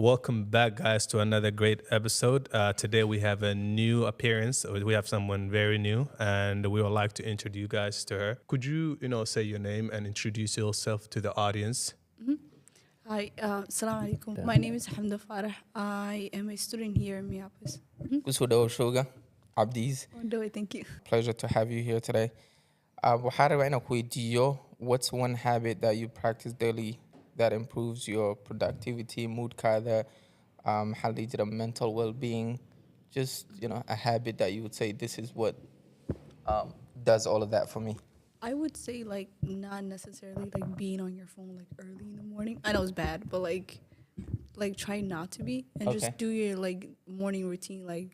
Welcome back, guys, to another great episode. Today we have a new appearance. We have someone very new, and we would like to introduce you guys to her. Could you, say your name and introduce yourself to the audience? Hi, Assalamu alaikum. My name is Hamda Farah. I am a student here in Minneapolis. Kusoo Shoga, Abdiz. Thank you. Pleasure to have you here today. Waxaan rabaa inaan ku weydiiyo, what's one habit that you practice daily that improves your productivity, moodkaada, maxaa la dhihi jira, mental well-being, just, a habit that you would say this is what does all of that for me? I would say not necessarily being on your phone early in the morning. I know it's bad, but like try not to be and just do your morning routine, you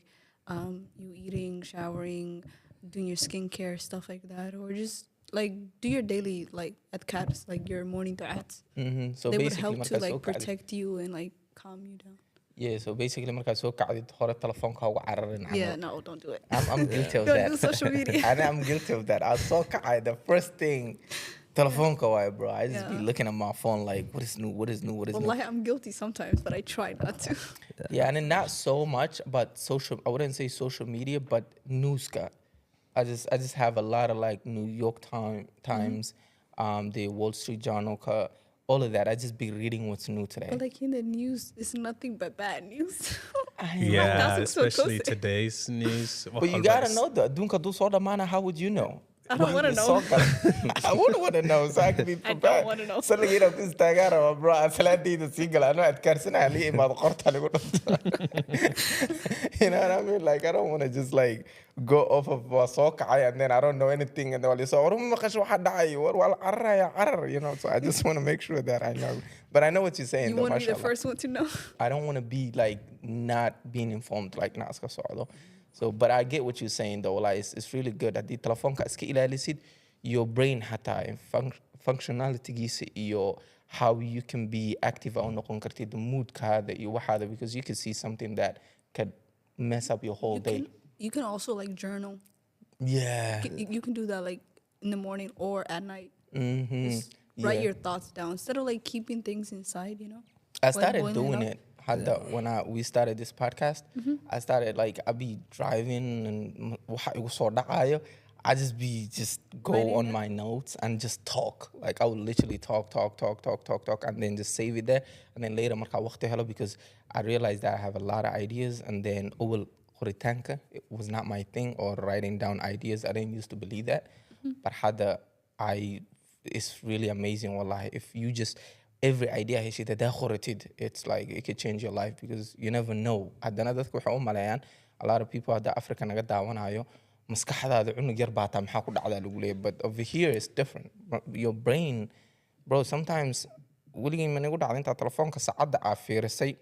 eating, showering, doing your skincare, stuff like that, or just do your daily adhkars, your morning du'ats. Mm-hmm. So they would basically, help to protect you and calm you down. Yeah, so basically markaad soo kacdid hore telefoonka uga cararin. Yeah, no, don't do it. I'm guilty of Don't that. do social media. I'm guilty of that. I'll soo kacay, the first thing, telefoonka waay, bro. I just be looking at my phone what is new, what is new, what is new. Wallahi, I'm guilty sometimes, but I try not to. Yeah, and then not so much, but I wouldn't say social media, but newska. I just have a lot of New York Times, the Wall Street Journal, all of that. I just be reading what's new today. But in the news, it's nothing but bad news. Yeah, especially today's news. But you gotta know that. Dunka do so mana. How would you know? I don't want to know. I wouldn't want to know, so I can be prepared. I don't want to know. Suddenly, you know, this tagara, bro. I'm saladi the single. I know at Carson, I need my qorta. You know what I mean? I don't want to just go off of Wasoka and then I don't know anything and all this. So you know, so I just want to make sure that I know. But I know what you're saying. You want to be the first one to know. I don't want to be not being informed like Naska Solo. So, but I get what you're saying though. It's really good. Haddii telefoonka iska ilaalisid, your brain hataa functionality your how you can be active oo noqon kartid, moodkaada iyo waxaada, because you can see something that could mess up your whole day. You can also journal. Yeah. You can do that in the morning or at night. Mm-hmm. Just write your thoughts down instead of keeping things inside. I started doing it. When we started this podcast, I started I be driving and I just go on my notes and just talk. I would literally talk, and then just save it there. And then later, because I realized that I have a lot of ideas, and then it was not my thing, or writing down ideas. I didn't used to believe that, but it's really amazing. Wallahi, if you just every idea he said that it's it could change your life, because you never know. A lot of people at Africa naga daawanayo maskaxdaada cunug yar baa taa maxaa ku dhacdaa lagu leeyahay, but over here it's different. Your brain, bro, sometimes weligii ma nagu dhacda inta telefoonka saacada aa fiirisay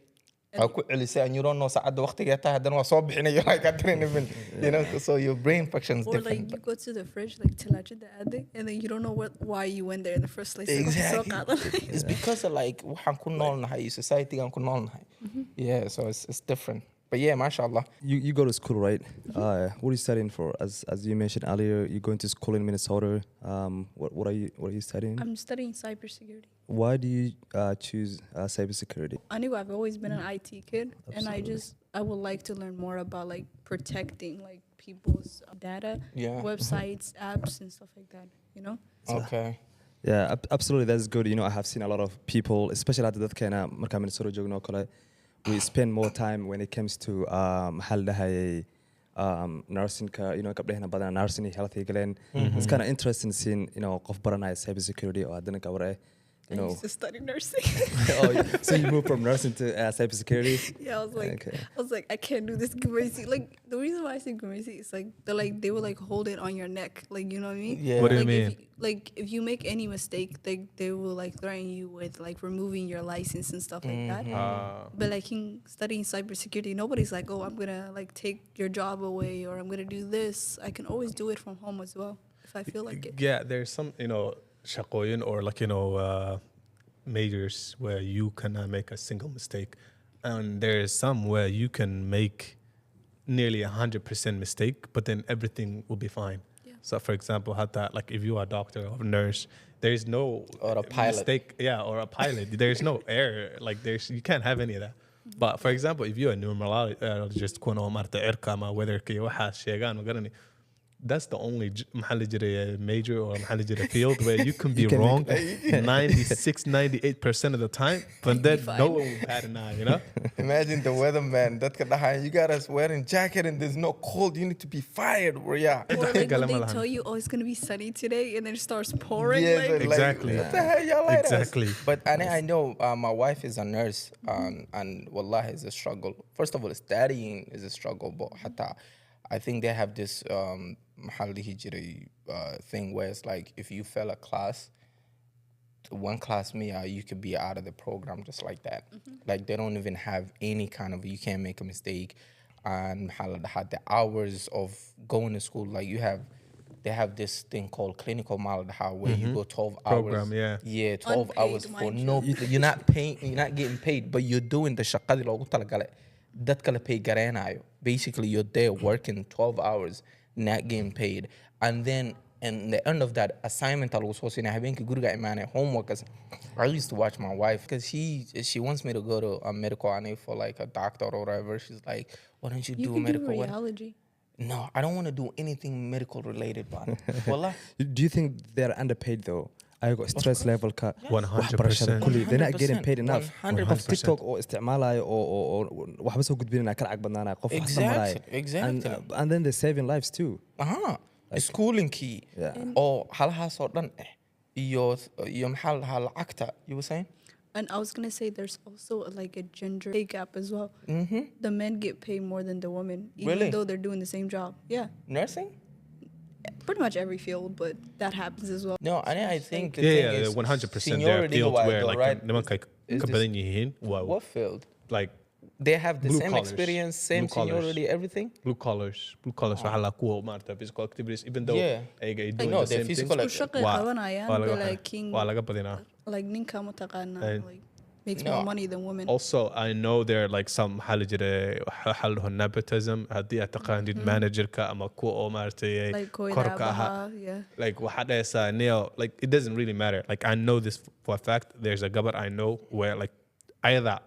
aa ku celisay and you don't know saacada waqtiga tahay haddana waa soo bixinayo I didn't even, you know, so your brain functions different. Or you go to the fridge talaajada aade and then you don't know why you went there in the first place. Exactly. It's because of waxaan ku noolnahay, society gaan ku noolnahay. Yeah, so it's different. But yeah, mashallah. You go to school, right? What are you studying for? As you mentioned earlier, you're going to school in Minnesota. What are you studying? I'm studying cybersecurity. Why do you choose cybersecurity? I knew I've always been an IT kid. Absolutely. And I would like to learn more about protecting people's data, websites, apps, and stuff like that. So, okay. Yeah, absolutely. That's good. I have seen a lot of people, especially at dadkeena marka Minnesota joogno kale, we spend more time when it comes to nursing gabdhahena badan nursing health galeen. It's kind of interesting seeing qof baranaya cybersecurity oo hadana gabar I used to study nursing. So you moved from nursing to cybersecurity? Yeah, I was like, I can't do this Gumesi. The reason why I say Gumesi is they will hold it on your neck. You know what I mean? Yeah. What do you mean? If you make any mistake, they will threaten you with removing your license and stuff like that. But in studying cybersecurity, nobody's oh, I'm gonna take your job away, or I'm gonna do this. I can always do it from home as well if I feel like it. Yeah, there's some shaqoyin or majors where you cannot make a single mistake, and there's some where you can make nearly 100% mistake, but then everything will be fine. Yeah. So for example, if you are a doctor or a nurse, there is no or a pilot. mistake, or a pilot. There's no error. You can't have any of that. But for example, if you're a numerologist, كونوا مرت عركة ما weather كي واحد شيغان وقرني, that's the only محل جري major or محل جري field where you can be You can wrong make- 96, 98% of the time, but then no one will bat an eye, you know? Imagine the weatherman that could you got us wearing jacket and there's no cold. You need to be fired. Where yeah. Or like when Galam they alhan. tell you, oh, it's gonna be sunny today, and then it starts pouring. Yeah, like, Exactly. What the hell y'all like us? Exactly. But I know my wife is a nurse, and wallah is a struggle. First of all, studying is a struggle, but hatta, I think they have this محل هجري thing where it's like if you fail a class, one class you could be out of the program just like that. Like they don't even have any kind of, you can't make a mistake. And had the hours of going to school, like they have this thing called clinical maladaha where you go 12 Program, hours. yeah. Yeah, 12 Unpaid, hours for mind no, you're not paying, you're not getting paid, but you're doing the shaqadi logu talagale. That kala pay garanayo. Basically, you're there working 12 hours, not getting paid. And then, in the end of that assignment, homework. I used to watch my wife because she wants me to go to a medical for like a doctor or whatever. She's like, why don't you you do can do medical? radiology. No, I don't want to do anything medical related, but wallah. Do you think they're underpaid though? I got stress level ka 100%. they're not getting paid enough. 100%. qof TikTok oo isticmaalayo oo waxba soo gudbinaya ka lacag badnaanaya qof wax samaraya. Exactly. And then they're saving lives too. Schooling key. Yeah. oo halahaas oo dhan iyo maxaa la dhahaa lacagta, you were saying? And I was gonna say there's also like a gender pay gap as well. The men get paid more than the women, even Really? though they're doing the same job. Yeah, Nursing? pretty much every field, but that happens as well. No, I think the Yeah, thing yeah, is 100%. There are seniority fields wise, where though, like right? nimanka Is ka this- badan yihiin. Wow. What field? Like They have the Blue same collars. experience, same Blue collars. seniority, everything. blue collars waxaa la kuwa maarta physical activities, even though Yeah. ay doing know, the they're same physical things. ac- Shaqay Waa- qabanayaan, waa laga but waxay- like king, waa laga badinaa. like ninka mataqaana, And- like makes No. more money than women. Also, I know there are like some حل nepotism haddii aad taqaanid managerka ama kuwa oo maartay like korka aha. koyda yeah. Like waxaa dhahaysaa neo, like it doesn't really matter. Like I know this for a fact. There's a gabar I know where like ayada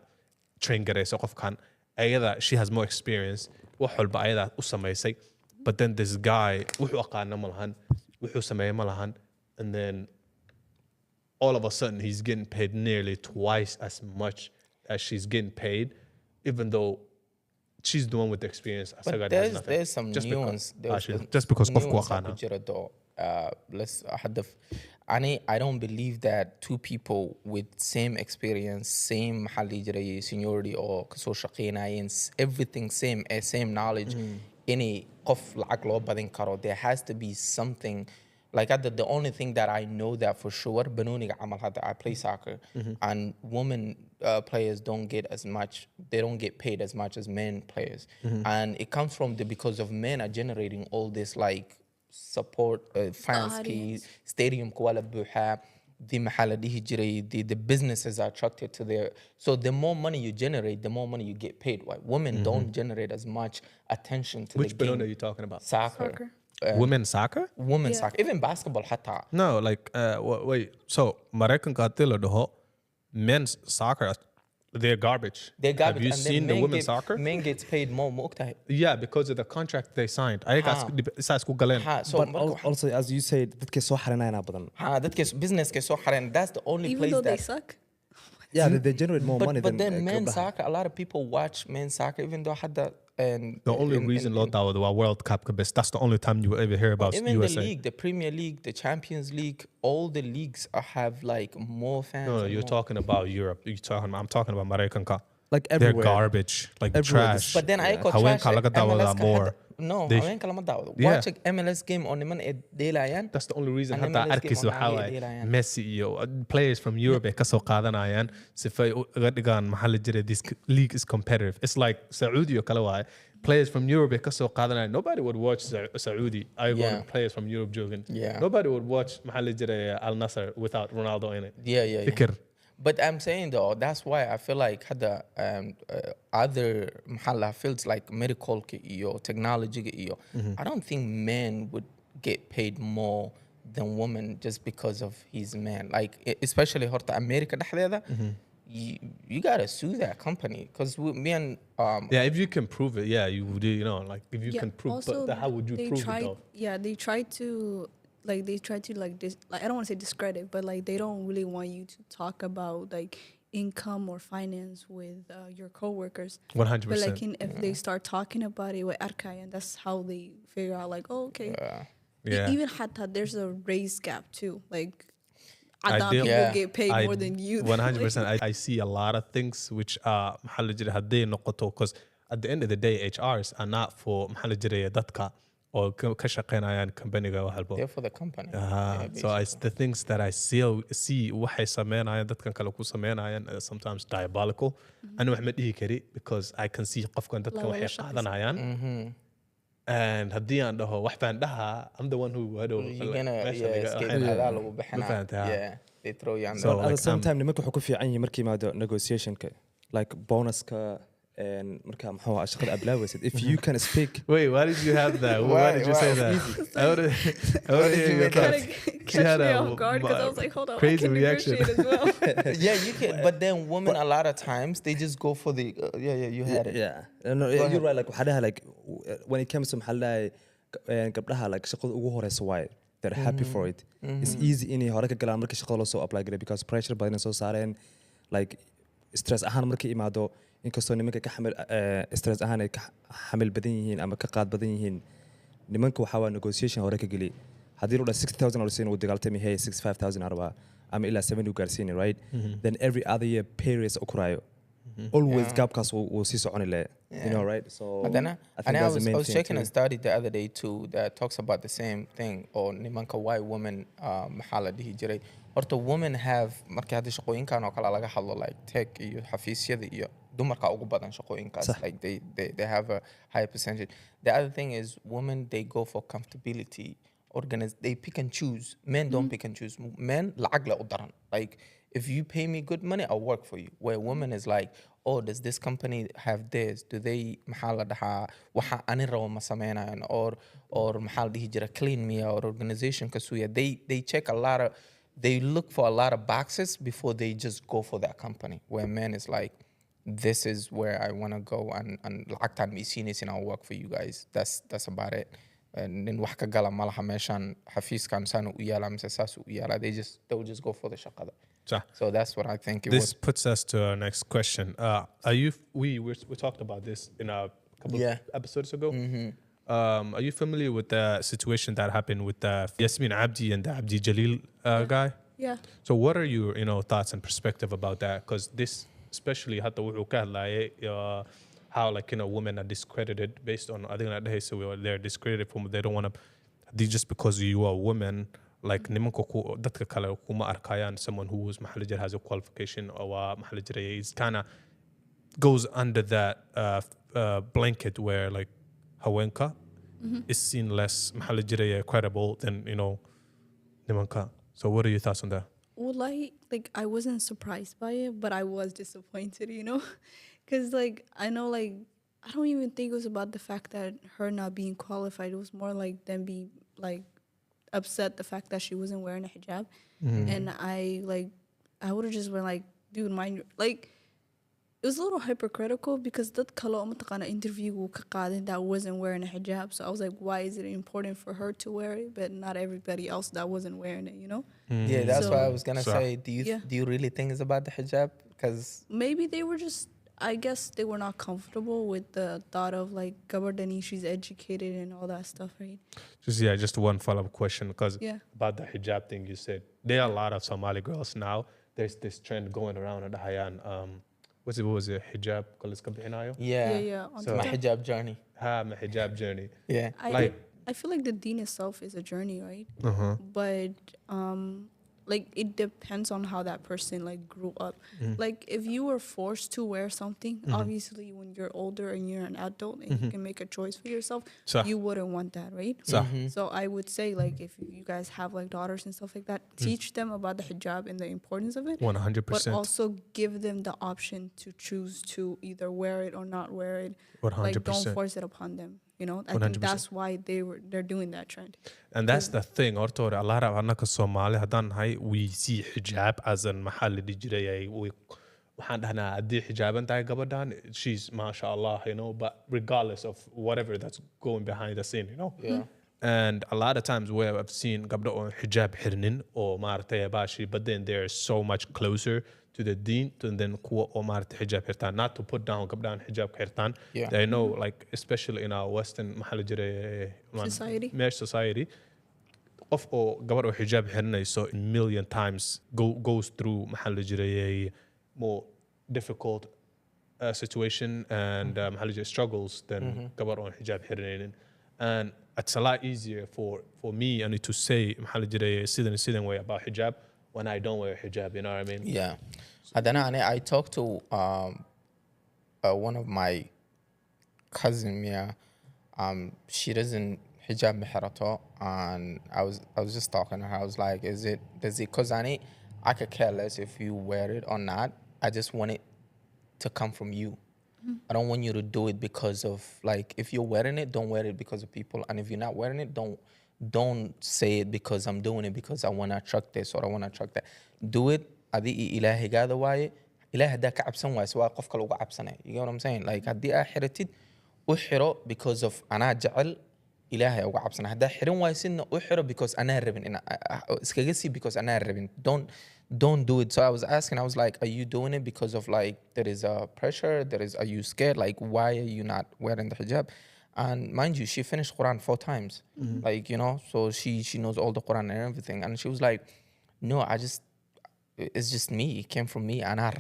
train garayso qofkan, ayada she has more experience, wax walba ayada u samaysay, but then this guy wuxuu aqaana ma lahan, wuxuu sameeya ma lahan, and then all of a sudden he's getting paid nearly twice as much as she's getting paid, even though she's the one with the experience. But Asaga has nothing. there's some Just nuance. just because qofku nuance aqaana. ku jira though. Let's أحدث. I don't believe that two people with same experience, same محل يجري seniority or كسو شقيناين, everything same knowledge. Any قف العقل لو بدين كارو. There has to be something. Like the only thing that I know that for sure, بنوني عمل هذا. I play soccer, and women players don't get as much. They don't get paid as much as men players, and it comes from because of men are generating all this like support, fans, audience. stadium كوالا بوحة. The محل دي هجري, the businesses are attracted to their. So the more money you generate, the more money you get paid. Right? Women don't generate as much attention to Which the game. balloon are you talking about? Soccer. Women's soccer? Women's Yeah. soccer, even basketball حتى. No, like wait. So Maraykan قاتل له men's soccer, they're garbage. They got Have you seen the women's soccer? Men gets paid more مقتهي. Yeah, because of the contract they signed. I guess saas ku galeen. So But also, as you said, dadka soo xarinayna badan. dadka business كسو حرين. That's the only Even place though they that. suck. Yeah, they generate more money But than then men's gabdhaha. soccer, a lot of people watch men's soccer, even though حتى and The only reason loo daawado waa World Cup ka bes. That's the only time you will ever hear about even USA. the league, the Premier League, the Champions League, all the leagues have like more fans. No, and you're more. talking about Europe. I'm talking about Maraykan ka. Like They're everywhere. garbage, like Everywhere. trash. But then I got haweenka laga daawada more. No, They- haweenka lama daawado. Yeah. Watch a MLS game on niman ee deelayaan. That's the only reason And hadda MLS game arkaysa on waxaa Naya waaye dheelayaan. Messi iyo players from Europe ay kasoo qaadanayaan sifay uga dhigaan maxaa la jiray this league is competitive. It's like Saudi oo kale waaye. Players from Europe ay kasoo qaadanayaan. Nobody would watch Saudi. I Yeah. want players from Europe joogin. Yeah. Nobody would watch maxaa la jiray Al Nassr without Ronaldo in it. Yeah. Fikir. But I'm saying though, that's why I feel like هذا other محلها fields like medical iyo technology iyo. I don't think men would get paid more than women just because of his man. Like especially هرتا أمريكا دحليدا you gotta sue that company because me and Yeah, if you can prove it, yeah, you would. You know, like if you Yeah. can prove, Also, but how would you they prove tried. it though? Yeah, they tried to like I don't want to say discredit, but like they don't really want you to talk about like income or finance with your coworkers. 100%. But like if they start talking about it with Arkay, and that's how they figure out like, oh, okay. Yeah. Even hatta there's a raise gap too. Like I Adam deal- people Yeah. get paid I- more than you. 100%. I see a lot of things which are maxaa la jiray hadday noqoto because at the end of the day HRs are not for maxaa la jiray dadka oo ka shaqeynayaan companyga wax walbo. they're for the company. So the things that I see waxay sameynayaan dadkan kale ku sameynayaan sometimes diabolical. Ani wax ma dhihi kari because I can see qofkan dadkan La waxay wada shaqeysan. qaadanayaan. And haddii aan dhaho wax baan dhahaa, I'm the one who hadhow You're gonna meesha laga- escape adaa lagu bixinaa. Ma fahantaa? Yeah, they throw you on So, But at like, the same time nimanka wuxuu ku fiican yahay markii imaado negotiationka like bonuska and marka maxaa waa shaqada ablaabaysid if you can speak Wait, why did you have that? Why Why- did you why- say that? I would hear your make that? thoughts. She Catch had me a off guard because I was like, hold on, crazy I can reaction. negotiate as well. Yeah, you can. But then women a lot of times they just go for the you had it. yeah no, Go you're ahead. right like waxaa dhaha like when it comes to maxaa la dhahay gabdhaha like shaqada ugu horeysa waaye they're happy for it it's easy inay hore ka galaan markii shaqada loo soo apply garay because pressure badan soo saareen like stress ahaan markii imaado inkastoo nimanka ka xamil stress ahaan ay ka xamil badan yihiin ama ka qaad badan yihiin nimanka waxaa waa negotiation hore ka geli haddii loo dhaha 60,000 oo siin uu dagaaltami hey 65,000 arbaa ama ilaa 70 uu gaarsiini right then every other year pay raise u koraayo always gaabkaas wuu sii soconi le you know right so But then I think and I that's the was, main I was thing checking too. a study the other day too that talks about the same thing or nimanka why women maxaa la dhihi jiray horta women have markii hadda shaqooyinkan oo kale laga hadlo like tech iyo xafiisyada iyo dumarka ugu badan shaqooyinkaas Sax. like they have a higher percentage. The other thing is women they go for comfortability they pick and choose. Men don't pick and choose. Men lacag la u daran like if you pay me good money I'll work for you where women is like oh does this company have this do they maxaa la dhahaa waxa ani rabo ma sameynayan or maxaa la dhihi jira clean me or organization kasuya they check a lot of they look for a lot of boxes before they just go for that company where men is like this is where I want to go and lacagtan ma isiinaysin I'll work for you guys that's about it nin wax ka gala malaha meeshan xafiiskan saan u yaala mise saas u yaala they'll just go for the shaqada. So that's what I think it This was. puts us to our next question. Are you? We talked about this in a couple Yeah. of episodes ago. Are you familiar with the situation that happened with the Yasmin Abdi and the Abdi Jalil guy? Yeah. So what are your thoughts and perspective about that? Because this, especially حتى wuxuu ka hadlayay, how like women are discredited based on I think that they say they're discredited from they don't want to just because you are a woman. Like nimanka dadka kale kuma arkayaan someone who is maxaa la jiray has a qualification or maxaa la jiray is kind of goes under that blanket where like haweenka is seen less maxaa la jiray credible than nimanka. So what are your thoughts on that? Well, like I wasn't surprised by it, but I was disappointed, because like I know like I don't even think it was about the fact that her not being qualified. It was more like them being like upset the fact that she wasn't wearing a hijab, and I would have just been like, dude, mind like. It was a little hypocritical because that kalo mataqana interview ka qaadin that wasn't wearing a hijab. So I was like, why is it important for her to wear it, but not everybody else that wasn't wearing it, Yeah, that's So- why I was gonna So- say. Yeah. Do you really think it's about the hijab? Because Maybe they were just, I guess they were not comfortable with the thought of like Gabardani, she's educated and all that stuff, right? Just one follow-up question because Yeah. about the hijab thing you said. There are a lot of Somali girls now. There's this trend going around at the Hayan. What was it? Hijab? Yeah. On So my TikTok. hijab journey. My hijab journey. Yeah. I feel like the deen itself is a journey, right? Uh-huh. But like it depends on how that person like grew up. Like if you were forced to wear something, obviously when you're older and you're an adult and you can make a choice for yourself, So- you wouldn't want that, right? So- So I would say like if you guys have like daughters and stuff like that, teach them about the hijab and the importance of it. 100%. But also give them the option to choose to either wear it or not wear it. 100%. Like don't force it upon them. I 100%. think that's why they're doing that trend. And that's the thing. Horta a lot of anaka Somali hadan hai we see hijab as an mahal waxaan dhahnaa haddii xijaaban tahay gabadhan she's mashallah, you know, but regardless of whatever that's going behind the scene, you know. Yeah. And a lot of times where I've seen gabdho on hijab xirnin oo maaragtay baashi, but then they're so much closer to the deen than kuwa oo maaragtay hijab xirtaan, not to put down gabdhahan hijab xirtaan. Yeah. They know, like especially in our western maxaa la jiray Society. mesh society, qof oo gabadh oo hijab xiranayso a million times goes through maxaa la jiray more difficult situation and maxaa la jiray struggles than gabadh oo hijab xiranaynin. And it's a lot easier for me and to say maxaa la jiray sidan way about hijab when I don't wear hijab, you know what I mean? Yeah. And then I talked to one of my cousin, Mia. She doesn't hijab miharato, and I was just talking to her. I was like, does it cause I could care less if you wear it or not. I just want it to come from you. I don't want you to do it because of, like, if you're wearing it, don't wear it because of people. And if you're not wearing it, don't say it because I'm doing it because I want to attract this or I want to attract that. Do it. Adi ilahi gada waye. Ilahi hada ka cabsan waye sawa qof kale uga cabsanay. You get what I'm saying? Like hadi aa xiratid u xiro because of ana jecel ilahi uga cabsanay. Hada xiran waye sidna u xiro because ana rabin ina iskaga si because ana rabin. Don't do it. So I was asking, I was like, are you doing it because of, like, there is a pressure? Are you scared? Like, why are you not wearing the hijab? And mind you, she finished Quran 4 times. Like, you know, so she knows all the Quran and everything. And she was like, no, it's just me. It came from me. And I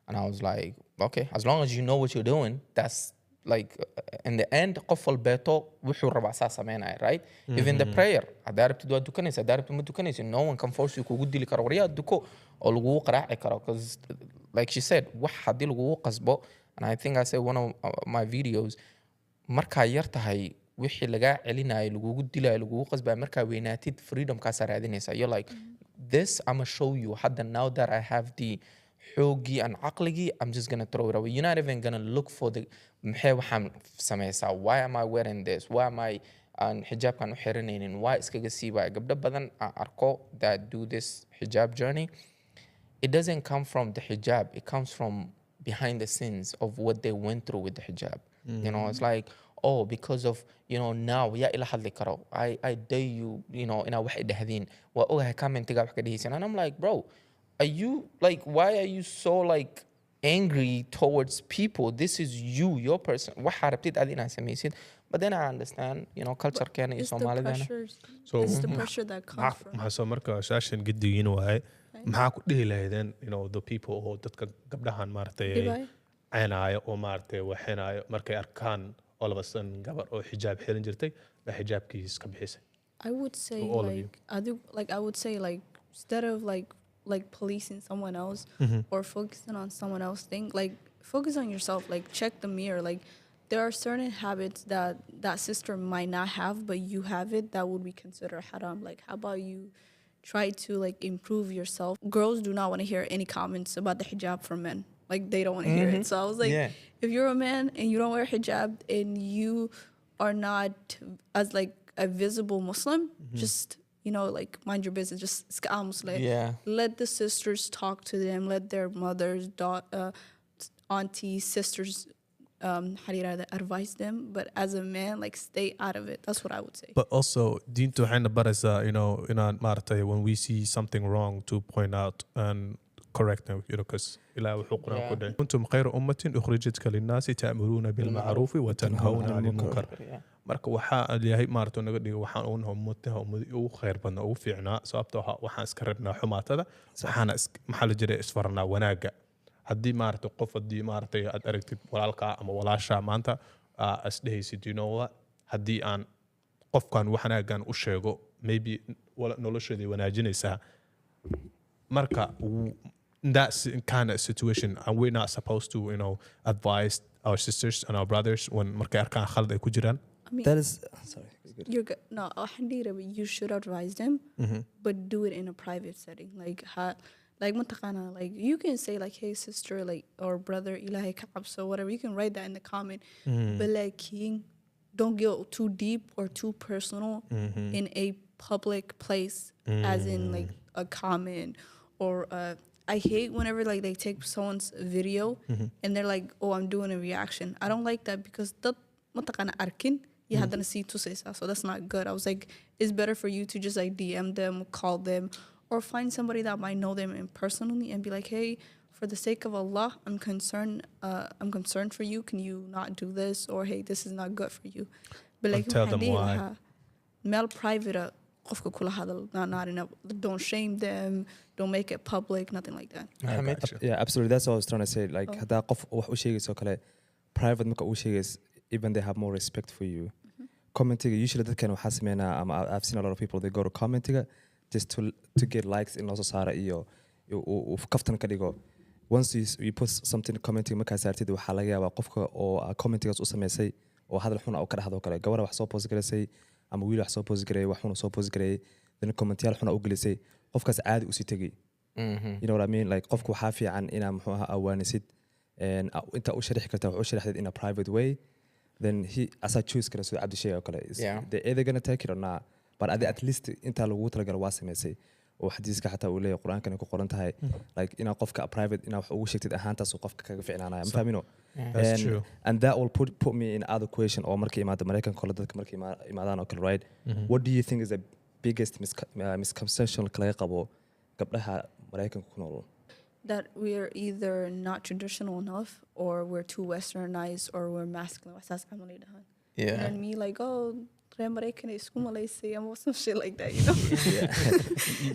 was like, okay, as long as you know what you're doing, that's, like, in the end, قفل بيته وحو ربع ساعة سمعنا, right? Even the prayer, أدارب تدوا دكانيس, أدارب تمد دكانيس. No one can force you كودي لك روريات دكو أو لغو قراءة كرا. Because, like she said, واحد دي لغو قصبه. And I think I said one of my videos, marka yartahay wixii laga celinay lagu dilay lagu qasbay marka weynaatid freedom ka saraadinaysa. You're like, this I'm gonna show you. Hadda now that I have the xoogi and aqligi, I'm just gonna throw it away. You're not even gonna look for the maxay waxaan samaysaa, why am I wearing this, why am I aan xijaabkan u xiranaynin, why iskaga siibaya. Gabdho badan aan arko that do this hijab journey, it doesn't come from the hijab, it comes from behind the scenes of what they went through with the hijab. You know, it's like, oh, because of, you know, now ya ila hadli karo, I dare you, you know, ina wax idhahdeen waa ogahay commentiga wax ka dhehaysan. And I'm like, bro, are you, like, why are you so, like, angry towards people? This is you, your person. Waxa rabtid adina samaysid. But then I understand, you know, culture keena iyo Soomaalidana. So It's the pressure that comes from. maxaa soo marka shaashan gedigiin waaye maxaa ku dhihi lahaydeen, you know, the people oo dadka gabdhahan maaragtay Dhibay. ceenaayo oo maaragtay waxeenaayo markay arkaan all of a sudden gabar oo xijaab xiran jirtay baa xijaabkiis ka bixisay. I would say To all of you. I would say like instead of like policing someone else or focusing on someone else thing, like focus on yourself, like check the mirror. Like there are certain habits that sister might not have, but you have it, that would be considered haram. Like how about you try to like improve yourself? Girls do not want to hear any comments about the hijab from men. Like they don't want to hear it. So I was like, Yeah. if you're a man and you don't wear hijab and you are not as like a visible Muslim, just, you know, like mind your business. Just Yeah. let the sisters talk to them. Let their mothers, aunties, sisters, advise them. But as a man, like stay out of it. That's what I would say. But also diintu waxayna baraysaa, you know, inaan maaragtay when we see something wrong to point out and correct them, you know, because ilaah wuxuu quraan ku dhahay kuntum khayra ummatin ukhrijat linnaasi ta'muruuna bil ma'ruufi wa tanhawna 'anil munkar. Marka waxaa ilaahay maaragtay naga dhigay waxaan ugu nahay ummadii ugu khayr badna ugu fiicnaa, sababtoo ah waxaan iska rabnaa xumaatada, waxaana maxaa la jiray isfarnaa wanaaga. haddii maaragtay qof haddii maaragtay aad aragtid walaalkaa ama walaashaa maanta as dhehaysid, you know what, haddii aan qofkan wanaagan u sheego maybe nolosheeday wanaajinaysaa. Marka in that kind of situation, and we're not supposed to, you know, advise our sisters and our brothers when markay arkaan khalad ay ku jiraan. I mean, That is sorry. you're good. No, you should advise them, but do it in a private setting. Like mutakana, like you can say like, hey sister, like, or brother, ilahi ka'ab, so whatever. You can write that in the comment. But like, don't get too deep or too personal in a public place, as in like a comment or I hate whenever like they take someone's video and they're like, oh, I'm doing a reaction. I don't like that because dad mataqana arkin you hadana see tusaysa, so that's not good. I was like, it's better for you to just like DM them, call them, or find somebody that might know them in personally and be like, hey, for the sake of Allah, I'm concerned for you. Can you not do this? Or hey, this is not good for you. But like, tell them why. Male private, qofka kula hadal, not enough. Don't shame them. Don't make it public. Nothing like that. Mohammed? gotcha. Yeah, absolutely. That's what I was trying to say. Like, haddaa qof wax u sheegayso kale, private marka u sheegays, even they have more respect for you. Commentiga, usually dadkan waxaa sameynaa, I've seen a lot of people, they go to commentiga just to get likes in loo soo saara iyo kaftan ka dhigo. Once you put something commentiga markaa saartid, waxaa laga yaabaa qofka oo commentigaas u sameysay oo hadal xun u ka dhahdo kale. Gabadha wax soo post garaysay ama wiil wax soo post gareeyay, wax xun soo post gareeyay, then commentayaal xun u gelisay, qofkaas caadi u sii tegay. You know what I mean? Like qofku waxaa fiican inaa muxuu ahaa awaanisid inta u sharixi kartaa wax u sharaxdid in a private way, then he as I choose kara sida Cabdi sheegay oo kale, they're either gonna take it or not, but at least inta lagu talagalo waa sameysay oo xadiiska xataa uu leeyahay quraankan ku qoran tahay like inaa qofka private inaa wax ugu sheegtid ahaantaas oo qofka kaga ficnaanaya ma fahmino. That's true. And that will put me in other question oo markii imaado Mareykanka kale dadka markii imaadaan oo kale, right? What do you think is the biggest misconception laga qabo gabdhaha Mareykanka ku nool? That we're either not traditional enough or we're too westernized or we're masculine. What's that? Yeah. And me like, oh, American is Malaysia or some shit like that, you know?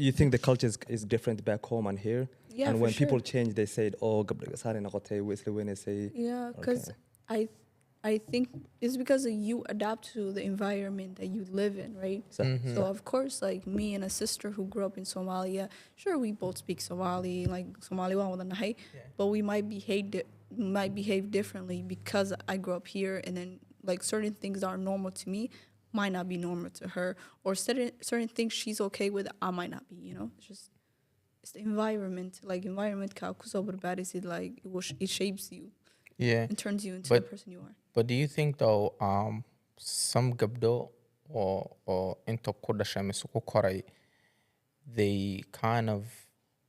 You think the culture is different back home and here? Yeah, and for when people sure. change, they say, oh, sari noqotay, when they say, Yeah, because I think it's because you adapt to the environment that you live in, right? So of course, like me and a sister who grew up in Somalia, sure we both speak Somali, like Somali but we might behave differently because I grew up here, and then like certain things that are normal to me might not be normal to her, or certain things she's okay with, I might not be. You know, it's the environment. Like environment, like it shapes you. Yeah. And turns you into the person you are. But do you think though, some gabdo or into ku dhashay mise ku koray, they kind of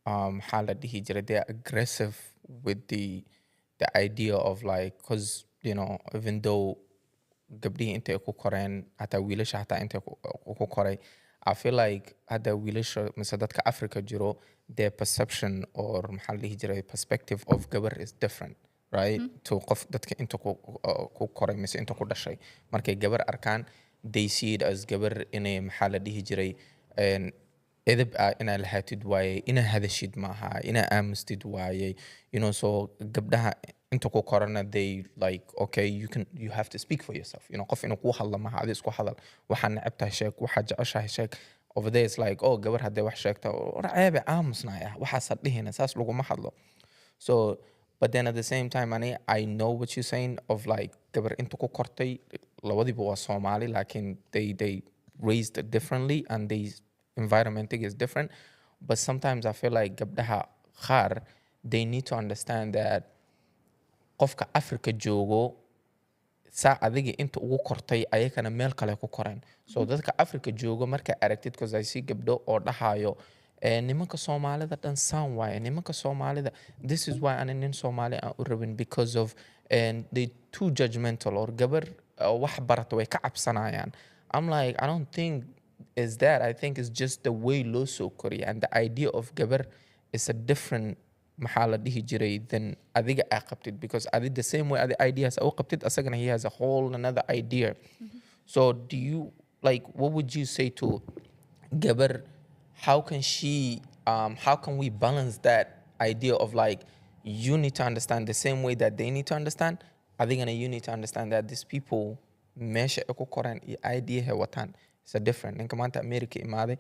they're aggressive with the idea of like, because you know, even though gabdhihi intay ku koreen hataa wiilasha hataa intay ku koray, I feel like hada wiilasha mise dadka Africa jiro, their perception or perspective of gabar is different. Right? To qof dadka inta ku koray mise inta ku dhashay markay gabar arkaan, they see it as gabar inay edeb inaa lahaatid waaye, inaa hadashid maaha, inaa aamustid waaye, you know. So gabdhaha inta ku korana, they like, okay, you have to speak for yourself, you know. Qof inuu ku hadla maaha, adi isku hadal, waxaa necebtahay sheeg, waxaa jeceshahay sheeg. Over there it's like, oh, gabar haddee wax sheegta ceebe aamusnaya, waxaasa dhihina, saas laguma hadlo. So but then at the same time, I know what you're saying of like gabar inta ku kortay, labadiba waa Somali, lakin they raised differently and they environment is different. But sometimes I feel like gabdhaha qaar, they need to understand that qofka Africa joogo saa adiga inta ugu kortay ayakana meel kale ku koreen. So dadka Africa joogo marka aragtid, because I see gabdho oo dhahayo nimanka Soomaalida dhan saan waaye, nimanka Soomaalida, this is why ana nin Soomaali aan u rabin, because of they too judgmental, or gabar wax barata way ka cabsanayaan. I'm like, I don't think is that. I think it's just the way loo soo koriya, and the idea of gabar is a different than adiga aa qabtid, because adi the same way adi ideas aa u qabtid, asagana he has a whole another idea. So do you, like, what would you say to gabar? How can we balance that idea of like, you need to understand the same way that they need to understand? I think you need to understand that these people meesha ku koran idea he watan is a different. In Kamanta America imade,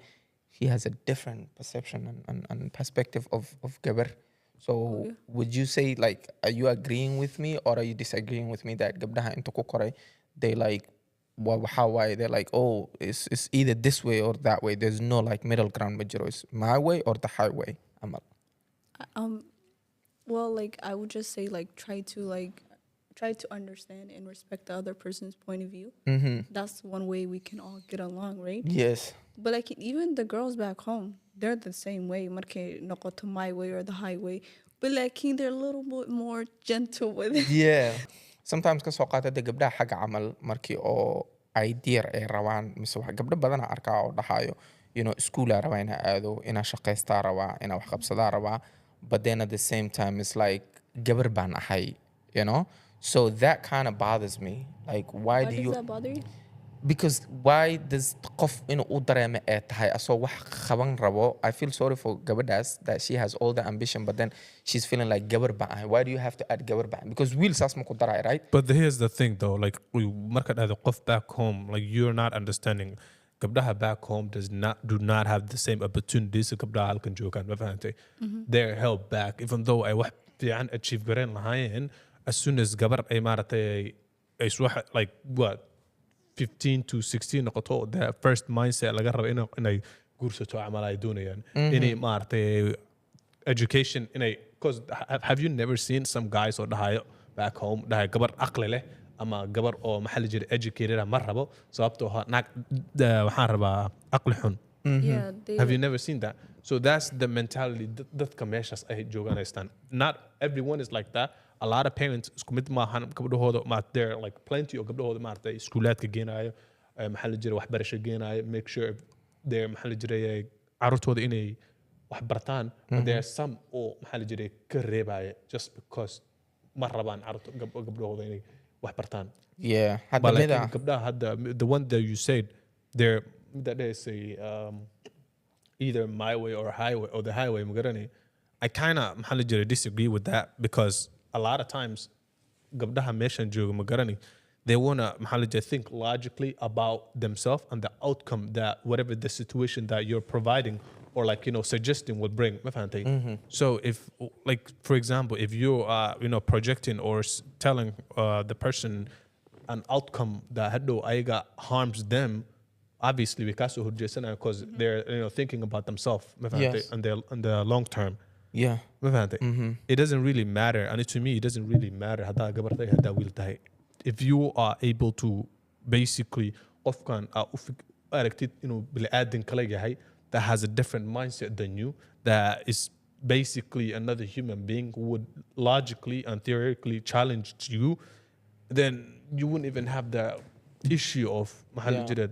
he has a different perception and perspective of gabar. So would you say, like, are you agreeing with me or are you disagreeing with me that gabdaha into ku koray, they like, how why they're like, oh, it's either this way or that way, there's no like middle ground, major, it's my way or the highway? Well, like I would just say like try to understand and respect the other person's point of view. That's one way we can all get along, right? Yes. But like even the girls back home, they're the same way. Marke noqoto my way or the highway. But like they're a little bit more gentle with it. Yeah. Sometimes ka soo qaadada gabdhaha xagga camal markii oo ay diir ay rabaan mise wax gabdho badan aan arkaa oo dhahayo school aa rabaa inaa aado inaa shaqaystaa rabaa inaa wax qabsadaa rabaa but then at the same time it's like gabar baan ahay so that kind of bothers me like why Why do does you that bother you? because why does qof inuu u dareemo ee tahay asoo wax qaban rabo I feel sorry for gabadhaas that she has all the ambition but then she's feeling like gabar baan ahay why do you have to add gabar baan because wiil saas ma ku daray right But here's the thing though, like marka dhahdo qof back home, like you're not understanding. Gabdhaha back home do not have the same opportunities as gabdhaha halkan joogaan, ma fahantay? They're held back, even though ay wax fiican achieve garan lahaayeen, as soon as gabar ay maaragtay ay like what 15 to 16 noqoto, the first mindset laga rabo inay guursato camal ay doonayaan. Inay maaragtay education inay because have you never seen some guys oo dhahayo back home dhahay gabar aqli leh ama gabar oo maxaa la jira educated ma rabo sababtoo ah naag waxaan rabaa aqli xun. Yeah, they Have you never seen that? So that's the mentality dadka meeshaas ay joogaan haystaan. Not everyone is like that. A lot of parents isku mid maahan gabdhahooda there like plenty of gabdhahooda maaragtay iskuulaadka geenaayo maxaa la jira waxbarasho geenaayo make sure they're maxaa la jiray carruurtooda inay wax bartaan but there are some oo maxaa la jiray ka reebaya just because ma rabaan gabdhahooda inay wax bartaan. yeah But hadda like mida gabdhaha hadda the one that you said they're that they say either my way or highway or the highway magarani I kind of maxaa la jiray disagree with that because a lot of times gabdhaha meeshan jooga magarani they want to maxaa la jiray think logically about themselves and the outcome that whatever the situation that you're providing or like suggesting will bring ma fahantay? So if like for example if you are projecting or telling the person an outcome that haddo ayaga harms them obviously we kaso horjeesanaya because they're thinking about themselves ma fahantay? Yes. And the long term yeah ma fahantay? It doesn't really matter and to me it doesn't really matter haddaa gabar tahay haddaa wiil tahay if you are able to basically qofkan aragtid inuu bini'aadan kala yahay that has a different mindset than you, that is basically another human being who would logically and theoretically challenge you, then you wouldn't even have the issue of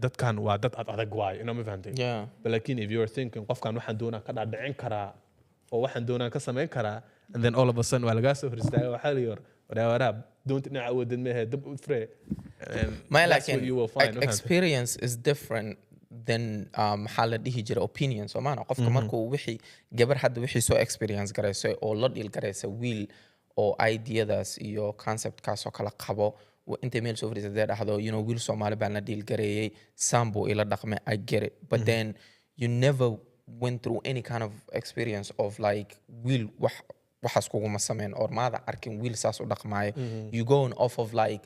that kan waa dad adag waay ma fahantay? yeah But like if you're thinking qofkan waxaan doonaa ka dhaadhicin karaa oo waxaan doonaa ka samayn karaa and then all of a sudden waa lagaa soo hor istaaga waxaa la yor waraab doonta dhinaca awoodad mehe dab u free and my that's what you will find ma fahantay? experience is different than maxaa la dhihi jira opinion soo maana qofka markuu wixii gabar hadda wixii soo experience garaysay oo la dhiil garaysa wiil oo ideadaas iyo conceptkaasoo kala qabo intay meel soo fadhiisatay dhahdo wiil Soomaali baan la dhiil gareeyay sambo ila dhaqmay I get it but then you never went through any kind of experience of like wiil waxaas kuguma sameyn or maada arkin wiil saas u dhaqmaayo you going off of like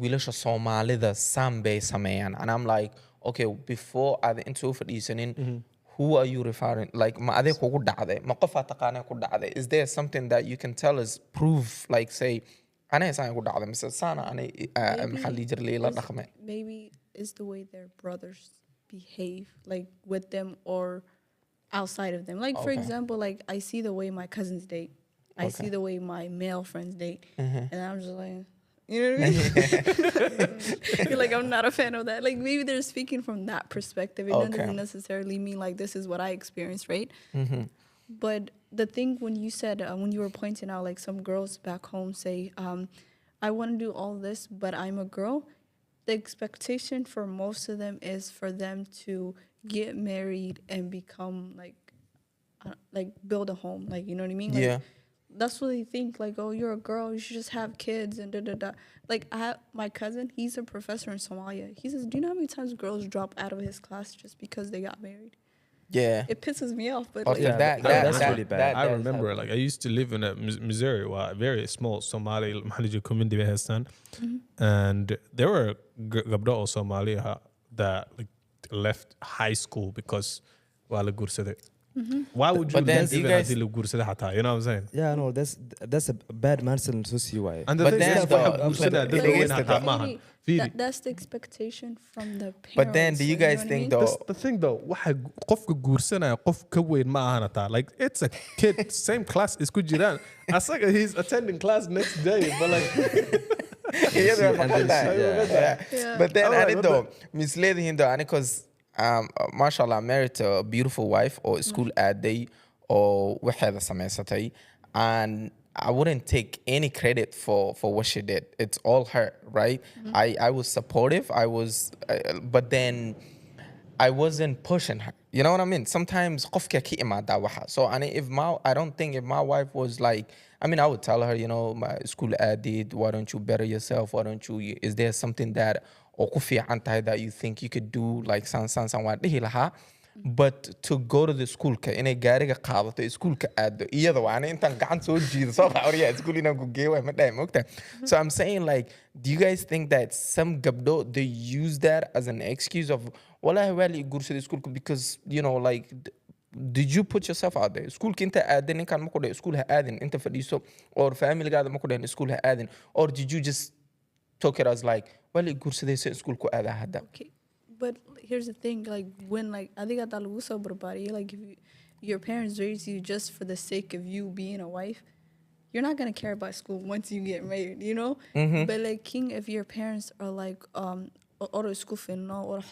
wiilasha Soomaalida sambay sameeyaan and I'm like okay before aad inta u fadhiisanin who are you referring like ma adeeg kugu dhacday ma qof aad taqaanay ku dhacday is there something that you can tell us prove like say anay saan ku dhacday mise saana anay maxaa la jir leela dhaqmay maybe it's the way their brothers behave like with them or outside of them like for Okay. example like I see the way my cousins date I see the way my male friends date and I'm just like you know what I mean? You're like, I'm not a fan of that. Like, maybe they're speaking from that perspective. It Okay. doesn't necessarily mean like this is what I experienced, right? But the thing when you said, when you were pointing out, like some girls back home say, I want to do all this, but I'm a girl. The expectation for most of them is for them to get married and become like build a home. Like, you know what I mean? Like, yeah that's what they think. Like, oh, you're a girl, you should just have kids and da da da. Like, I have my cousin. He's a professor in Somalia. He says, "Do you know how many times girls drop out of his class just because they got married?" yeah It pisses me off. But okay, like, that's really bad. that I does remember happen. like I used to live in Missouri, a very small Somali Mahalija community in Pakistan, and there were gabdho Somalia that like left high school because wala gursade. Why would you But then let do you even guys- until guursada xataa? You know what I'm saying? Yeah, no, that's a bad mindset in society. And the But thing then is, the- waxa guursanaya but dad the- weyn the- xataa maahan. Fiiri. That's the expectation from the parents. But then do you like, guys know what I think mean? though? The thing though, waxa qofka guursanaya qof ka weyn ma ahan hataa. Like it's a kid, same class isku jiraan. Asaga he's attending class next day, but like Iyada way And then maqan tahay. she- Yeah. Yeah. But then I'm like, ani what though misleedihin though ani cause mashallah married to a beautiful wife or school aaday oo waxeeda samaysatay and I wouldn't take any credit for what she did. It's all her, right? I was supportive. I was, but then I wasn't pushing her. You know what I mean? Sometimes qofka ka imaada waxa. So I don't think if my wife was like, I mean, I would tell her, you know, my school added, why don't you better yourself? Why don't you, is there something that oo ku fiican tahay that you think you could do like san waan dhihi lahaa. But to go to the school ka inay gaariga qaadato iskuulka aado iyada waa intaan gacan soo jiido soo raacoriya iskuul inaan ku geeyo way ma dhahay mogta. So I'm saying like, do you guys think that some gabdho they use that as an excuse of wallahi wali guursaday iskuulka because you know like did you put yourself out there? Schoolka inta aadin ninkaan ma ku dhahay iskuul ha aadin inta fadhiiso or familygaada ma ku dhahin iskuul ha aadin or did you just took it as like wali guursaday se iskuulku aadaa hadda? Okay, but here's the thing: like when like I think at body, like if your parents raise you just for the sake of you being a wife, you're not gonna care about school once you get married, you know. But like king, if your parents are like or school or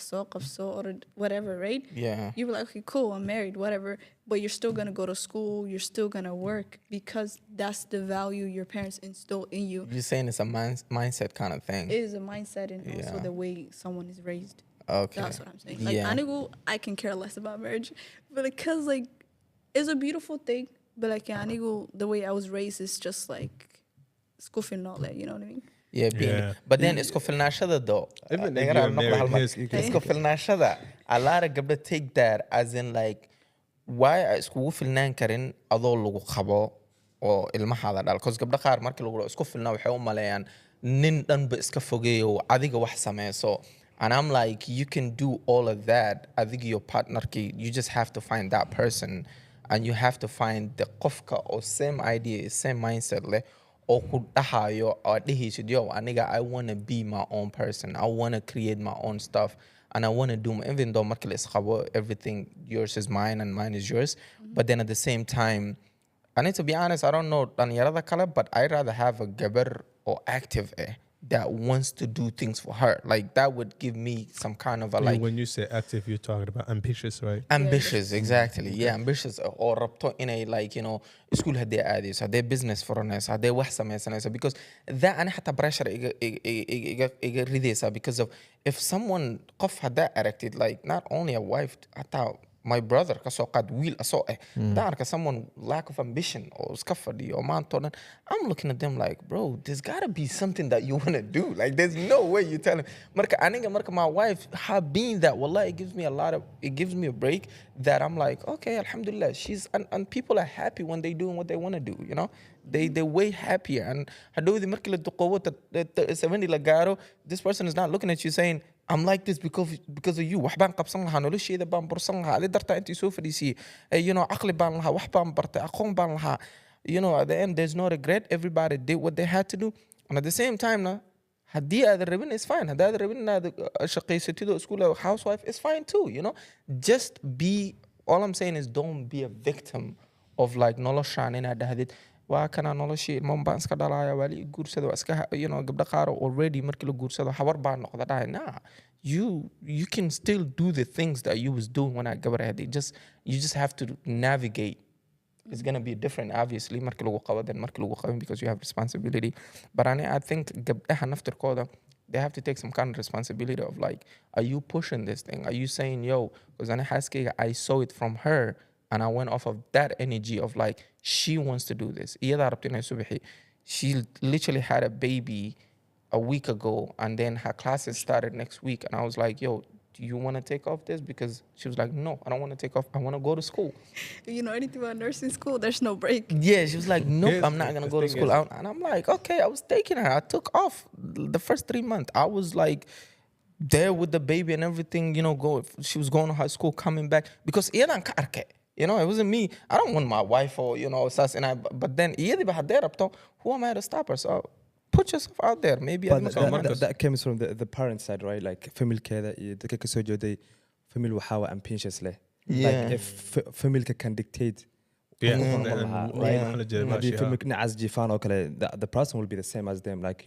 or whatever, right? Yeah. You be like, okay, cool, I'm married, whatever. But you're still gonna go to school. You're still gonna work because that's the value your parents instill in you. You're saying it's a mindset kind of thing. It is a mindset and also Yeah. the way someone is raised. Okay. That's what I'm saying. Like, Yeah. I can care less about marriage, but because like, it's a beautiful thing. But like, the way I was raised is just like, scoffing all that. You know what I mean? Yeah, being, Yeah. but then isku filnaashada though. Even if Agar you're aan maqlo married, hal mar. here's- Isku filnaashada. A lot of gabdho take that as in like, why ay iskugu filnaan karin adoo lagu qabo oo ilmahaada dhal. Cause gabdho qaar markii lagu isku filnaa waxay u maleeyaan nin dhanba iska fogeeyo adiga wax sameeyo. And I'm like, you can do all of that. I think your partner, you just have to find that person. And you have to find the qofka or same idea, same mindset. Or ku dhahayo or dhihisid, yo, aniga, I want to be my own person. I want to create my own stuff. And I want to do, even though markil is khabo, everything yours is mine and mine is yours. But then at the same time, I need to be honest, I don't know dhalinyarada kale, but I'd rather have a gabar or active that wants to do things for her. Like that would give me some kind of a like when you say active, you're talking about ambitious, right? ambitious, exactly. Yeah, ambitious or rabto in a like, you know, school had their ideas, had their business for us, had their wax because that and حتى pressure because of if someone قف had that erected, like not only a wife, حتى my brother kasoo qaad wiil asoo hadaan arka someone lack of ambition or iska fadhiyo oo maanta dhan I'm looking at them like bro there's gotta be something that you want to do like there's no way you tell him marka my wife her being that wallah it gives me a break that I'm like okay alhamdulillah she's and people are happy when they doing what they want to do you know they're way happier and hadowdi markii la duqobo 70 la gaaro this person is not looking at you saying I'm like this because of you. waxbaan qabsan lahaa nolosheeda baan bursan lahaa adi dartaa intii soo fadhiisiyey you know aqli baan lahaa wax baan bartay aqoon baan lahaa you know at the end there's no regret everybody did what they had to do and at the same time na haddii aad rabin is fine haddii aad rabin inaad shaqaysatid oo school housewife is fine too you know just be all I'm saying is don't be a victim of like noloshaan inaad dhahdid waa kana noloshii ilmaan baan iska dhalaya wali guursada waa iska you know gabdha qaar already markii la guursado habar baan noqda dhahay nah you can still do the things that you was doing when I gabar had you just have to navigate it's going to be different obviously markii lagu qabo than markii lagu qabin because you have responsibility but I think gabdhaha naftirkooda they have to take some kind of responsibility of like are you pushing this thing are you saying yo because I saw it from her and I went off of that energy of like she wants to do this she literally had a baby a week ago and then her classes started next week and I was like yo do you want to take off this because she was like no I don't want to take off I want to go to school if you know anything about nursing school there's no break yeah she was like nope Yes, I'm not going to the go to thing school is- and I'm like okay I was taking her I took off the first 3 months I was like there with the baby and everything you know she was going to high school coming back because iyadan ka arkay You know, it wasn't me. I don't want my wife or, you know, sus and I, but then iyadi ba hadday rabto, who am I to stop her? So put yourself out there. Maybe But adiga So soo Marcus- that comes from the parent side, right? Like familkeeda iyo dadka ka soo jeeday famil waxaa waa ambitious leh. Like Yeah. if familka can dictate Yeah, qofka and- noqon and lahaa, what right? maxaa la jiray haddii baashi, familka dhinacaas jiifaan oo kale the person will be the same as them, like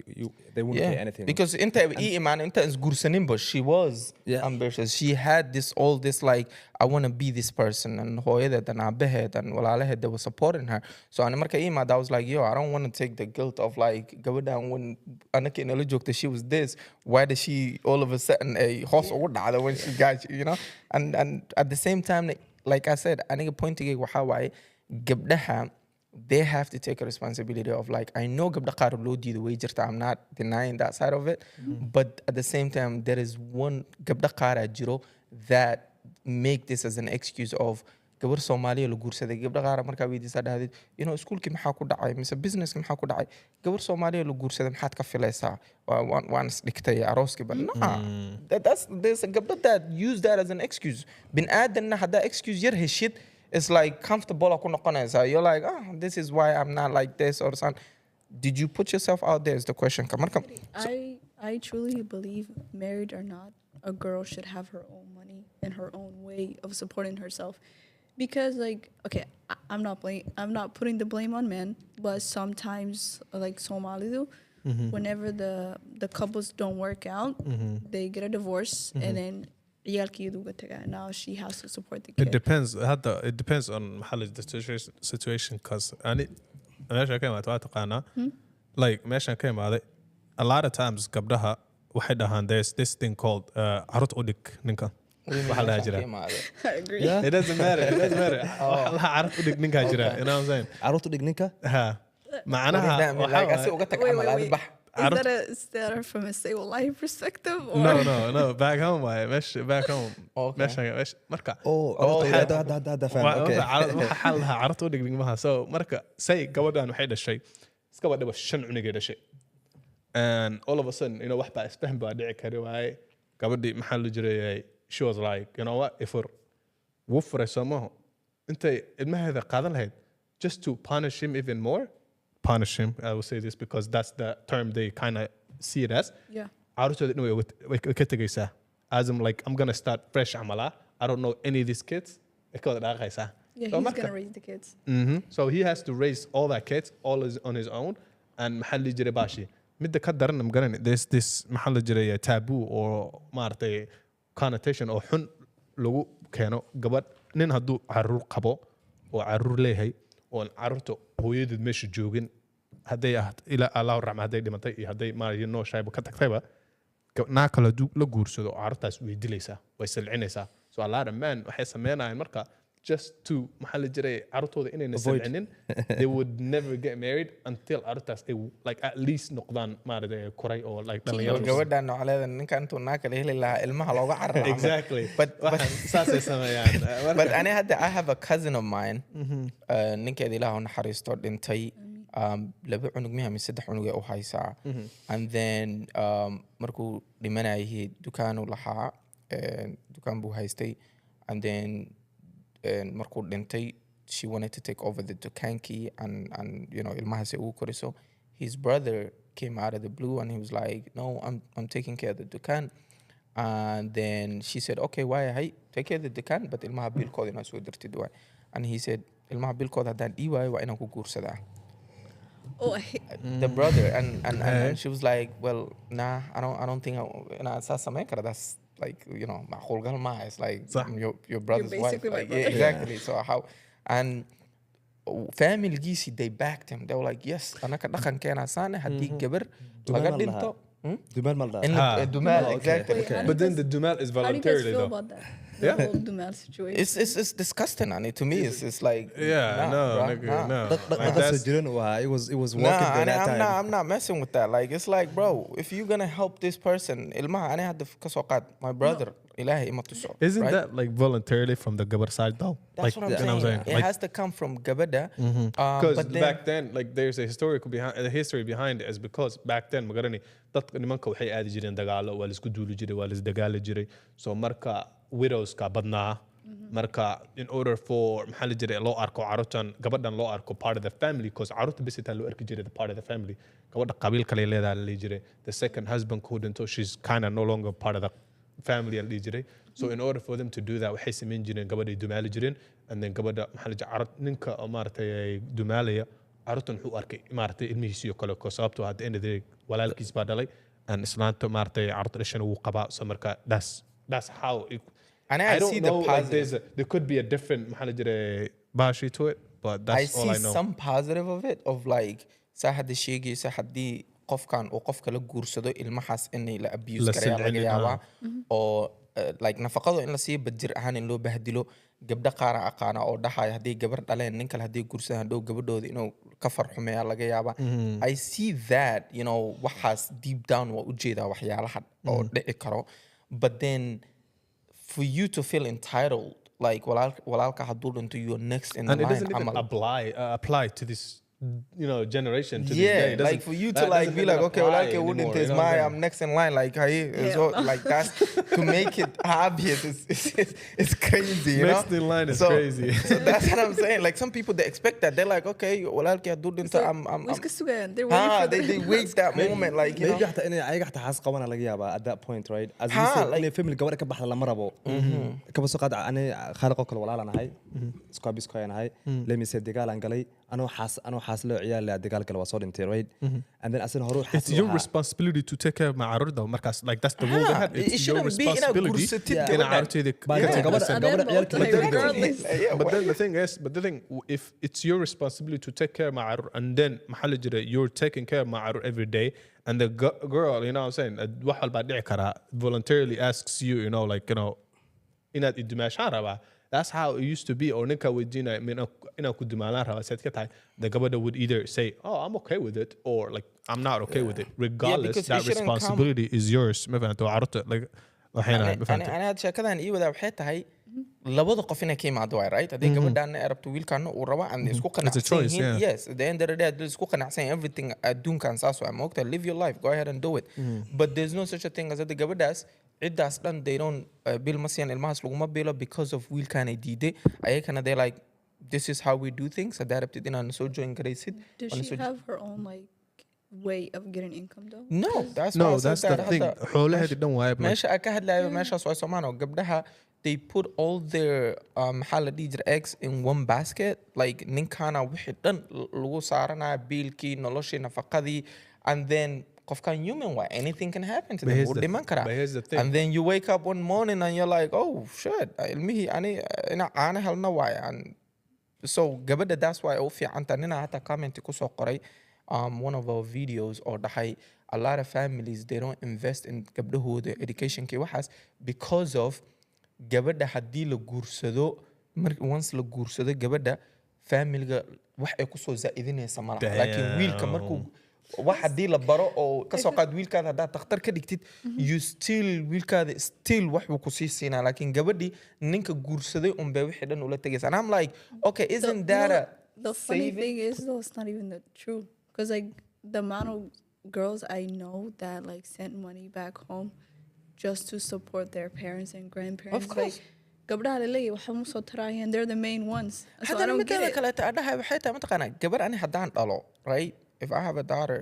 they wouldn't pay anything. Because inta iman inta is gursanin, but she was Yeah. ambitious. She had all this like, I want to be this person, and hooyadeed and aabaheed and walaalaheed, they were supporting her. So ani marka imad, I was like, yo, I don't want to take the guilt of like gabadhan when anaka inala joogta she was this. Why does she all of a sudden a hoos ugu dhacda when she got you know? And at the same time, like I said, aniga pointiga waxa waaye gabdhaha, they have to take a responsibility of like, I know gabdha qaar loo diido way jirta, I'm not denying that side of it, but at the same time there is one gabdha qaar jiro that make this as an excuse of gabar Soomaaliya la guursaday. Gabdha qaar markaa weydiisaa dhahdid, you know, iskuulkii maxaa ku dhacay mise businesski maxaa ku dhacay, gabar Soomaaliya la guursaday maxaad ka filaysaa, waan isdhigtay arooskii. But nah, there's a gabdha that use that as an excuse. Bin aadanna haddaa excuse yar heshid, it's like comfortable ku noqonaysa. You're like, this is why I'm not like this or something. Did you put yourself out there is the question. I truly believe, married or not, a girl should have her own money and her own way of supporting herself. Because like, okay, I'm not putting the blame on men, but sometimes like Somali do, whenever the couples don't work out, they get a divorce and then now she has to support the kid. It depends. It depends on the situation. Cause meeshaan ka imaado waa taqaanaa. Like meeshaan ka imaaday, a lot of times gabdhaha waxay dhahaan there's this thing called carruurt u dhig ninka. Waxaa la jira. I agree. Yeah. It doesn't matter. Waxaa la carruurt u dhig ninka jira. You know what I'm saying? Carruurta dhig ninka? Ha. Macnaha Like I say waxaa uga tag Wait, camal wait, aad wait. bax. Is that from a stable life perspective? Or? No. Back home waaye. Back home. Okay. Meeshaan marka. Hadda fahmay. Okay. Waxaa lahaa carruurt u dhig nigmaha. So marka say gabadhan waxay dhashay iska badhiba 5 cunugay dhashay. And all of a sudden, you know, wax baa isfahan baa dhici kari waaye. Gabadhii maxaa la jiray, she was like, you know what, if wuu furay soomaho intay ilmaheeda qaadan lahayd just to punish him even more. Punish him, I will say this because that's the term they kind of see it as. Yeah. Carruurtooda inuu way ka tegaysaa. As I'm like, I'm gonna start fresh amala. I don't know any of these kids. Ay ka wada dhaqaysaa. Yeah, So he's marka- gonna raise the kids. So he has to raise all that kids on his own. And maxaa la jiray baashi midda ka daran magaran, there's this maxaa la jiray taboo or maartay connotation oo xun lagu keeno gabadh nin hadduu carruur qabo oo carruur leeyahay oo carruurta hooyadeed meesha joogin, hadday ilaa allah raxma hadday dhimatay iyo hadday maaragtay nooshayba ka tagtayba, naa kale la guursado oo carruurtaas way dilaysaa, way silcinaysaa. So a lot of men waxay sameynayaan marka just to maxaa la jiray carruurtooda inayna silcinin, they would never get married until carruurtaas ay like at least noqdaan maaragtay koray oo like dhalinyaro. Gabadhan nooceeda ninka intuu naa kale heli lahaa ilmaha looga carara. Exactly. But saasay sameeyaan. but ani hadda I have a cousin of mine, ninkeeda ilaah u naxariisto dhintay, 2 cunug miya mise 3 cunug ee u haysaa. And then markuu dhimanayay dukaanu lahaa, dukaan buu haystay, and then markuu dhintay she wanted to take over the dukaankii and you know ilmahaasi ugu koriso. His brother came out of the blue and he was like, no, I'm taking care of the dukaan. And then she said, okay, why hey take care of the dukaan, but ilmaha biilkooda inaa soo dirtid waay. And he said, ilmaha biilkooda haddaan dhii waayo waa inaan ku guursadaa. Oh, The brother and she was like, well, nah, I don't think saas samayn kara. That's like, you know, macquul gal maaha. It's like your brother's wife. basically my Like, brother. yeah, exactly. So how and familygiisi they backed him. They were like, yes, anaka dhaqankeena saane haddii gabar laga Dumaal dhinto. Dumaal ma la In dhahaa? Dumaal, okay, exactly. okay. But then the dumal is how do you guys voluntarily feel though. about that? The whole Dumal situation. It's disgusting, and to me, it's like Yeah, nah, no, bruh, nigga, nah. no. Like Dhaqan soo that's, jiran waa, it was Nah, working by that time. I'm not messing with that. Like, it's like, bro, if you're gonna help this person, ilmaha, I had to kasoo qaad my brother. Ilahi ima tuso. isn't right? that like voluntarily from the gabar side though? That's like, what I'm you know saying. It Like, has to come from Gabada. because But then, back then, like there's a history behind it, is because back then magarani dadka nimanka waxay aadi jireen dagaalo, waa la isku duuli jiray, waa la isdagaali jiray. So marka widows ka badnaa marka in order for maxaa la jiray loo arko caruurtan gabadhan loo arko part of the family because caruurta bes intaa loo arki jiray the part of the family gabadha qabiil kale leedahay la dhihi jiray the second husband ku dhinto she's kind of no longer part of the family la dhihi jiray so in order for them to do that waxay samayn jireen gabadhay dumaali jireen and then gabadha maxaa la jiray carruur ninka oo maaragtay ay dumaalaya caruurtan wuxuu arkay maaragtay ilmihiisii oo kale ko sababtoo at the end of the day walaalkiis baa dhalay and islaanta maaragtay caruurta dhashana wuu qabaa so marka that's how it, And I don't see know, the like positive. there could be a different maxaa la jiray bashi to it, but that's all see I know. some positive of it of like saa hadda sheegaysa haddii qofkan uu qof kala guursado ilmahaas in la abuse La karaya laga silcinin, yaabaa oo like nafaqado in la siiyo bajir ahaan in loo bahdilo gabdha qaar aan aqaana oo dhaxaya haddii gabar dhaleen nin kale haddii guursadaan hadhow gabadhooda inuu ka farxumeeya laga yaabaa I see that you know waxaas deep down waa ujeedaa waxyaalaha oo dhici karo but then for you to feel entitled like walaalka hadduu dhinto you're next in the And it line doesn't even camal. apply to this generation to this Yeah, day. It doesn't- like for you to that like doesn't be even like, okay, apply well, okay, anymore, wouldn't you is know what my, I'm I'm next in line. Like, hey, so like that's to make it obvious. It's crazy, you Next know. in line is So- crazy. So that's what I'm saying. Like some people they expect that. They're like, okay, well, okay, I'm Wiska sugan. They're waiting for they the wait that moment, like you maybe know. حتى إني ayaga حتى حاس قوانا laga yaabaa at that point right as you Ha, said like- إني family gabadha ka baxda lama rabo kaba soo qaad ani khaaliqo kale walaal aan ahay squabis ko aan ahay let me say dagaal aan galay anoo xaas loo ciyaal la dagaal kale waa soo dhintay right and then asan horu It's your responsibility to take care of my caruur though. Markas, like that's the rule they had. It It's your shouldn't be in a responsibility. gursatid In a gabadha. caruurtayda But ka take gabadha- listen. gabadha ciyaalka But la regardless, But then the thing is, if it's your responsibility to take care of my caruur, and then maxaa la jiray, you're taking care of my caruur every day, and the girl, you know what I'm saying, wax walba dhici karaa, voluntarily asks you, you know, like, you know, inaad idumaashaan rabaa. That's how it used to be. Or ninka weydiinaya inaan ku dumaalaan rabaa saad ka tahay. The gabadha would either say, oh, I'm okay with it, or like, I'm not okay with it. Regardless, because it that shouldn't come- responsibility is yours. Ma fahanto, caruurta, like, waxayna ma fahanto. أنا هاد sheekadan ii wadaa waxay tahay labada qof inay ka imaado waay right haddii gabadhaana ay rabto wiilkaana uu raba and isku qanacsan choice, yihiin yeah. yes at the end of the day haddii isku qanacsan yihiin, everything adduunkan saas waa moogta live your life go ahead and do it but there's no such a thing as hadda gabadhaas ciddaas dhan they don't bil ma siiyaan ilmahaas laguma bilo because of wiilkaanay diiday ayakana they like this is how we do things haddaa rabtid inaan soo join garaysid does waana she soo- have her own like way of getting income though? no that's why I No, said that's that. the thing. Hadda- Xoolaheedi dhan waaye. like, meesha aan ka hadlayo meeshaas waa Soomaano gabdhaha they put all their maxaa la dhihi jiray eggs in one basket like ninkaana wixii dhan lagu saaranaya biilkii noloshii nafaqadii and then qofkan human way anything can happen to But them here's wuu the- dhiman karaa but here's the thing. and then you wake up one morning and you're like oh shit ilmihii ani ina caana helna waay and so gabadha that's why u fiicanta nina hata comment kusoo qoray one of our videos oo dhahay a lot of families they don't invest in gabdhahooda educationkii waxaas because of gabadha haddii la guursado once la guursado gabadha familiga wax ay kusoo zaa'idinaysa malaha Damn. laakiin wiilka markuu wax haddii la baro oo kasoo qaad wiilkaada haddaad takhtar ka dhigtid you still wiilkaada still wax buu kusii siinaa laakiin gabadhii ninka guursaday unbay wixii dhan ula tegaysa and I'm like okay isn't that a The funny saving? thing is though, it's not even the truth. Because like the amount of girls I know that like sent money back home just to support their parents and grandparents. Of course. Like, gabdhaha laleeyahay waxa ma soo tarayaan, they're the main ones. So I haddana don't get mideeda it. kaleeta adhahay waxay tahay mataqaanaa gabar ani haddaan dhalo right if I have a daughter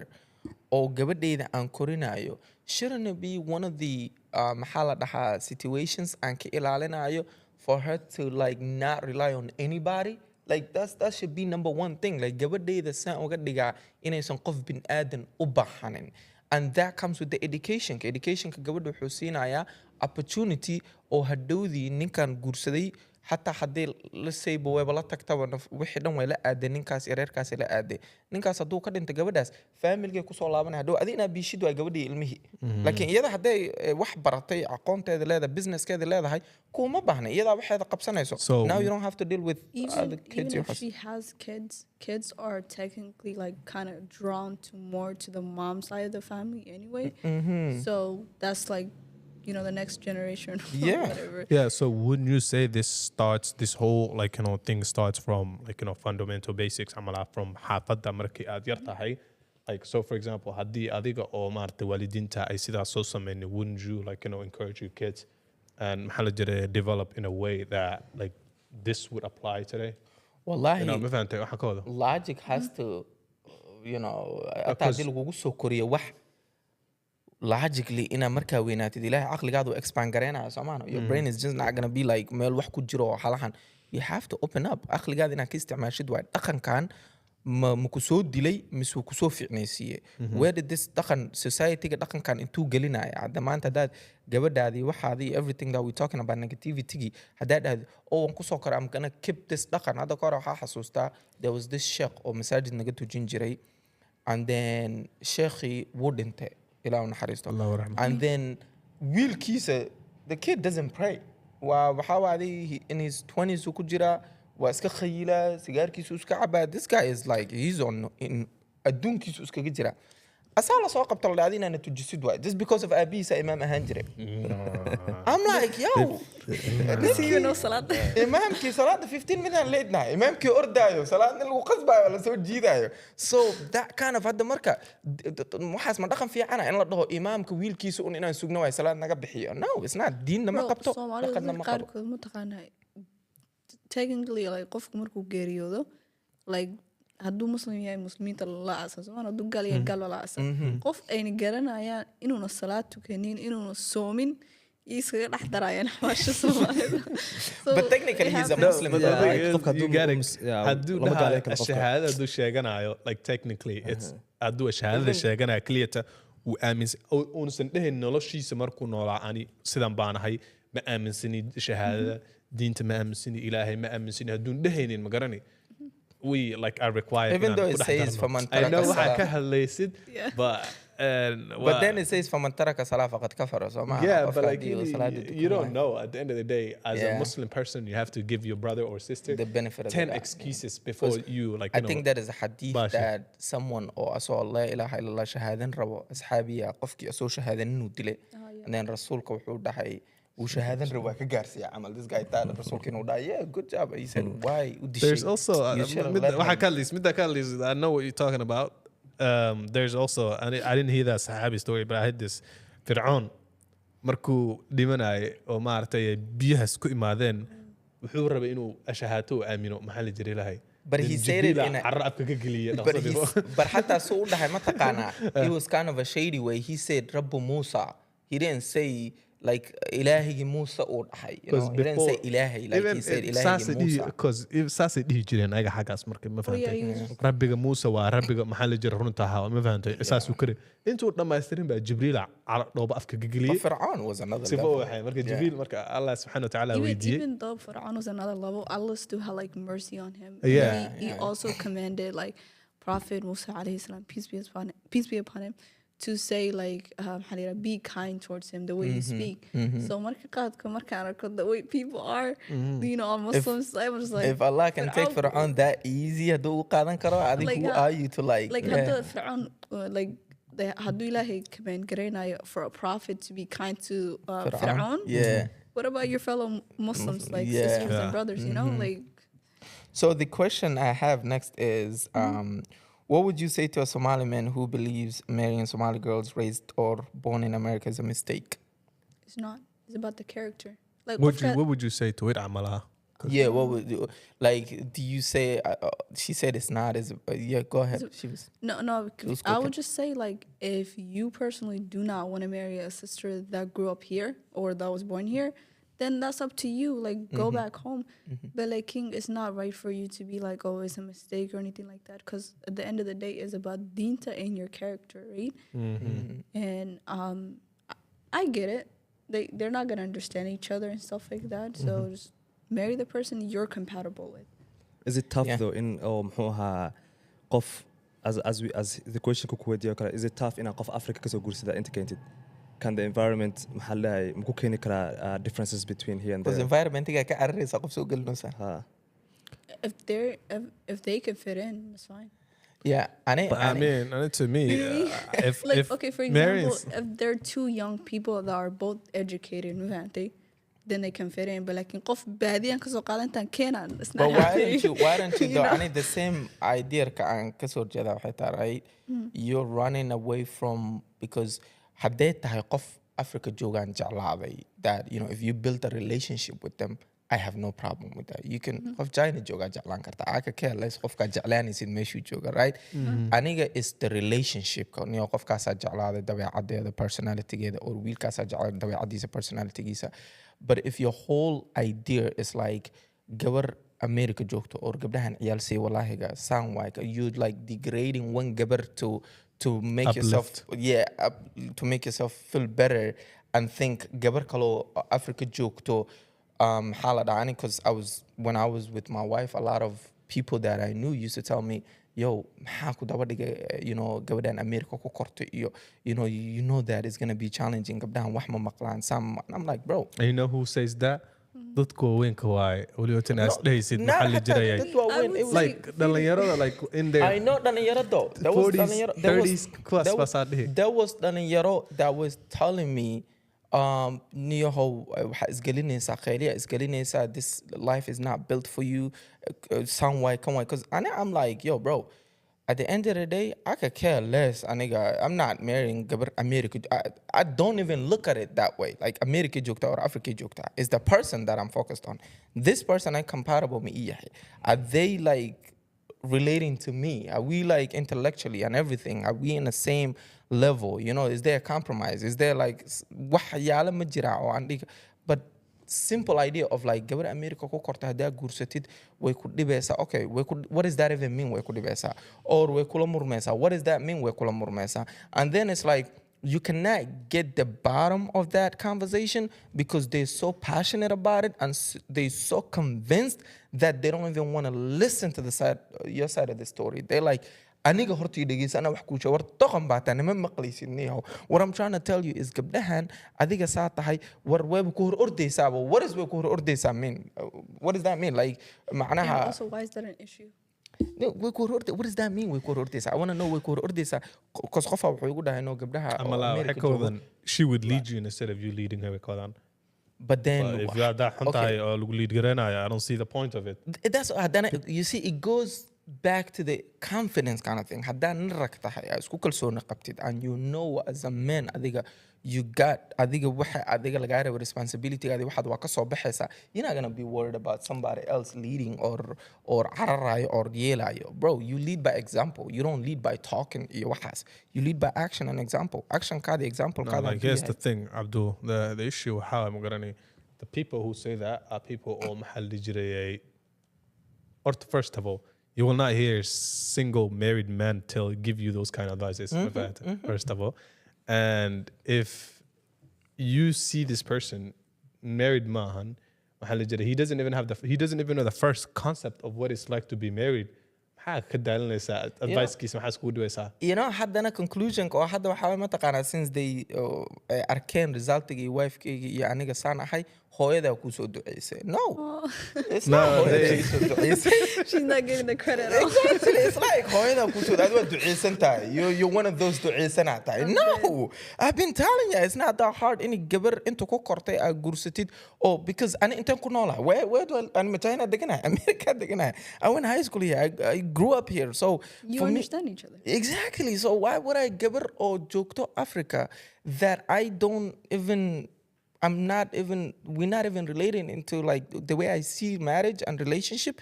oo gabadheyda aan korinayo shouldn't it be one of the maxaa la dhahaa situations aan ka ilaalinayo for her to like not rely on anybody like that should be number one thing like gabadheyda saan uga dhigaa inaysan qof bin aadan u bahanin and that comes with the educationka gabadha wuxuu siinayaa opportunity oo hadhowdii ninkan guursaday xataa haddii la saybo wayba la tagtaba wixii dhan way la aaday ninkaas iyo reerkaasi la aaday ninkaas hadduu ka dhinta gabadhaas familigay kusoo laabanaya hadhow adi inaa biishid waa gabadhii ilmihii laakiin iyada hadday wax baratay aqoonteeda leedahay businesskeeda leedahay kuuma baahna iyadaa waxeeda qabsanayso So- now you don't have to deal with other kids Even iyo if waxaas. she has kids, kids are technically like kind of drawn to more to the mom side of the family anyway. So that's like, you know, the next generation or Yeah. whatever. Yeah, so wouldn't you say this whole like thing starts from like fundamental basics amala from xaafadda markii aad yar tahay like so for example haddii adiga oo maaragtay waalidiinta ay sidaas soo sameyn wouldn't you like encourage your kids and maxaa la jiray develop in a way that like this would apply today. wallahi ma fahantay waxa ka wada logic has to ata Because- hadii lagugu soo koriyo wax logically ina markaa weynaatid ilaahay caqligaadu expand gareynayo soomaano your brain is just not gonna be like meel wax ku jiro oo halahan you have to open up caqligaada inaad ka isticmaashid waay dhaqankan ma ku soo dilay mise ku soo fiicnaysiiyey where did this dhaqan society-ga dhaqankan intuu gelinaya hadda maanta haddaad gabadhaadii waxaadii everything that we talking about negativity haddaad dhahdo oo waan kusoo koray I'm gonna keep this dhaqan hadda ka hore waxaa xasuustaa there was this sheekh oo masaajid naga tujin jiray and then sheekhii wuu dhintay ilaa u naxariisto Allahu raxmat. and then wiilkiisa the kid doesn't pray waxaa waaday in his 20s uu ku jiraa waa iska khayila sigaarkiisu iska cabaa this guy is like he's on in adduunkiisu iskaga jira asaa la soo qabta la dhahda inaana tujisid waay just because of aabihiisa imaam ahaan jiray I'm like yo See you know salaad. imaamkii salaada 15 minute late nahay imaamkii ordaayo salaadna lagu qasbaayo la soo jiidaayo so that kind of hadda marka waxaas ma dhaqan fiicana in la dhaho imaamka wiilkiisa un inaan sugno waay salaad naga bixiyo no it's not diinna ma qabto dhaqanna ma qabo qaarkood ma taqaanaa technically like qofku markuu geeriyoodo like hadduu muslim yahay muslimiinta la aasaso hadduu gal yahay gal la aasaso qof ayna garanayaan inuuna salaad tukanin inuuna soomin iskaga dhex darayaan xawaasha Soomaalida. So But technically it he's a happens. Muslim. But though, the thing right? is, qofka you hadduu gotta- yeah, hadduu lama dhahayo gaaleyn karo qofka. shahaadada hadduu sheeganayo like technically it's hadduu shahaadada sheeganayo keliyata uu aaminsan uusan dhahayn noloshiisa markuu noolaa ani sidan baan ahay ma aaminsani shahaadada diinta ma aaminsani ilaahay ma aaminsani hadduun dhahaynin ma garani we like are required Even inaan though ku it dhex says darno. faman I know taraka waxaa ka salah. hadlaysid Yeah. but But then it says فَمَنْ تَرَكَ صَلَاةً فَقَدْ كَفَرَ. So man, yeah, qofka but like haddii uu salaada you tukan don't waayo. know. At the end of the day, as a Yeah. Muslim person, you have to give your brother or sister The benefit of 10 the doubt, excuses before you like. I You think know, that is a hadith Bashi. that someone or asoo la ilaha illallah shahaadan rabo asxaabiya qofkii asoo shahaadan inuu dilay and then rasuulka wuxuu dhahay uu shahaadan rabo waa ka gaarsiiya camal this guy taala rasuulka inuu dhahay yeah good job he said why u dishay there's also You should have let waxaa him. ka hadlaysid- midda ka hadlaysid, I know what you're talking about. There's also I didn't hear that Sahabi story, but I had this. Fircoon markuu dhimanayay oo maaragtay biyahaas ku imaadeen wuxuu rabay inuu ashahaato oo aamino maxaa la jiray lahay But he said it in a- carra afka ka geliya but but حتى سو dhahay ma taqaana he was kind of a shady way he said Rabbu Musa he didn't say like ilaahigi Musa uu dhahay you know he didn't say ilaahi like he said ilaahigi Musa because if saasay dhihi jireen ayaga xaggaas markay ma yeah, he fahantay was- rabbiga muuse waa rabbiga maxaa la jira runta ahaa ma fahantay saasuu kare intuu dhammaystirin baa jibriil dhooba afka ka but geliyey Fir'aun was another sifo level. waxay marka Yeah. jibriil marka allah subxaana wa tacaala weydiiyey Even though Fir'aun was another level, Allah still had like mercy on him. Yeah. He also commanded like Prophet Musa alayhi salam, peace be upon him, to say like be kind towards him the way you speak. So marka arko the way people are, you know, on Muslims, I was just like, If Allah can take Fir'aun that easy haduu u qaadan karo I think Like, who are you to like like hadda Fir'aun like haduu Ilaahay command gareynayo for a prophet to be kind to Fir'aun. yeah What about your fellow Muslims, like Yeah. sisters Yeah. and brothers? You know, like. So the question I have next is, what would you say to a Somali man who believes marrying Somali girls raised or born in America is a mistake? It's not. It's about the character. Like what would you say to it amalaha Yeah, what would you, like? Do you say? She said it's not. Is yeah? Go ahead. She was. no. was I cooking. would just say like if you personally do not want to marry a sister that grew up here or that was born here, then that's up to you. Like go back home. But like King, it's not right for you to be like, oh, it's a mistake or anything like that. Because at the end of the day, it's about dinta and your character, right? And I get it. They're not gonna understand each other and stuff like that. So just marry the person you're compatible with. Is it tough Yeah. though in muxuu ahaa qof as the question ku weydiiyo kale is it tough in qof Africa kasoo guursada inta keentid can the environment maxaa lahay muku keeni karaa differences between here and Because there environment ga ka cararaysa qof soo gelinaysa. ha If they can fit in, that's fine. Yeah, but I mean to me if Like if okay, for marrying example, if they're two young people that are both educated, then they can fit in. But like in qof baadiyan kasoo qaadantan keenan, it's not But why happening. don't you You though? know? I need the same idea ka aan kasoo jeeda waxay tahay right? You're running away from because haddee tahay qof Africa joogaan jeclaaday that you know if you build a relationship with them I have no problem with that. You can qof China jooga jeclaan karta aka careless qofka jeclaanaysid meeshuu jooga right aniga is the relationship niyo qofkaasa jeclaaday dabeecadeeda personalitygeeda or wiilkaasa jeclaaday dabeecadiisa personalitygiisa but if your whole idea is like gabar America joogto or gabdhahan ciyaal say walaahiga sound like you like degrading one gabar to make yourself to make yourself feel better and think gabar kalo Africa joogto haladani because when I was with my wife a lot of people that I knew used to tell me yo maxaa ku daba dhigay you know gabadhan America ku kortay iyo you know that it's going to be challenging gabdhahan wax ma maqlaan I'm like bro And you know who says that? Dadku waaweynka waay waliba tan aas dhehaysid maxaa la jirayay like dhalinyarada like in there I know dhalinyaro though there was 40s, dhalinyaro 30s plus basaa dhihi there was dhalinyaro that was telling me niyahow waxa isgelinaysaa khayliya isgelinaysaa this life is not built for you some way come way because I'm like yo bro at the end of the day I could care less aniga I'm not marrying gabar America I don't even look at it that way like America jokta or Africa jokta is the person that I'm focused on this person I compatible me iyahay are they like relating to me are we like intellectually and everything are we in the same level you know is there a compromise is there like waxyaalo ma jira oo aan dhiga but simple idea of like gabar America ku korta hadaa guursatid way ku dhibaysaa okay what does that even mean way ku dhibaysaa or way kula murmaysaa what does that mean way kula murmaysaa and then it's like you cannot get the bottom of that conversation because they're so passionate about it and they're so convinced that they don't even want to listen to your side of the story they're like aniga hortii dhageysana wax ku jawar toqon baatan ma maqlaysidniyo what I'm trying to tell you is gabdhahan adiga saa tahay war web ku hor ordaysaa what is way ku hor ordaysaa mean what does that mean like macnaha and also why is that an issue no what does that mean way ku hor ordaysaa I want to know way ku hor ordaysaa cuz qofa wuxuu igu dhahay no gabdhaha America she would lead you instead of you leading her kodan but then if you are that xuntahay oo lagu lead garanaya I don't see the point of it that's you see it goes back to the confidence kind of thing haddaan nirag tahay isku kalsooni qabtid and you know as a man adiga you got adiga waxa adiga laga rabo responsibility adiga waxaad waa ka soo baxaysaa you're not going to be worried about somebody else leading or cararayo or yeelayo bro you lead by example you don't lead by talking iyo waxaas you lead by action and example action ka the example ka like here's the thing Abdul the issue how I'm going the people who say that are people oo maxal jiray or first of all you will not hear a single married man give you those kind of advices first of all and if you see this person married man he doesn't even know the first concept of what it's like to be married advice you know haddana conclusion oo hadda waxa ma taqaana since they arkeen resultigi wife-kayga iyo aniga saan ahay hooyada ku soo duceysay no it's not she's not getting the credit exactly it's like hooyada ku soo aad waa duceysan tahay you're one of those duceysana tahay no I've been telling you it's not that hard in gabar inta ku kortay aad guursatid oh because ani inta ku noolaa where do I China deganahay America deganahay I went high school here I grew up here so you understand each other exactly so why would I gabar oo joogto Africa that I don't even we're not even relating into like the way I see marriage and relationship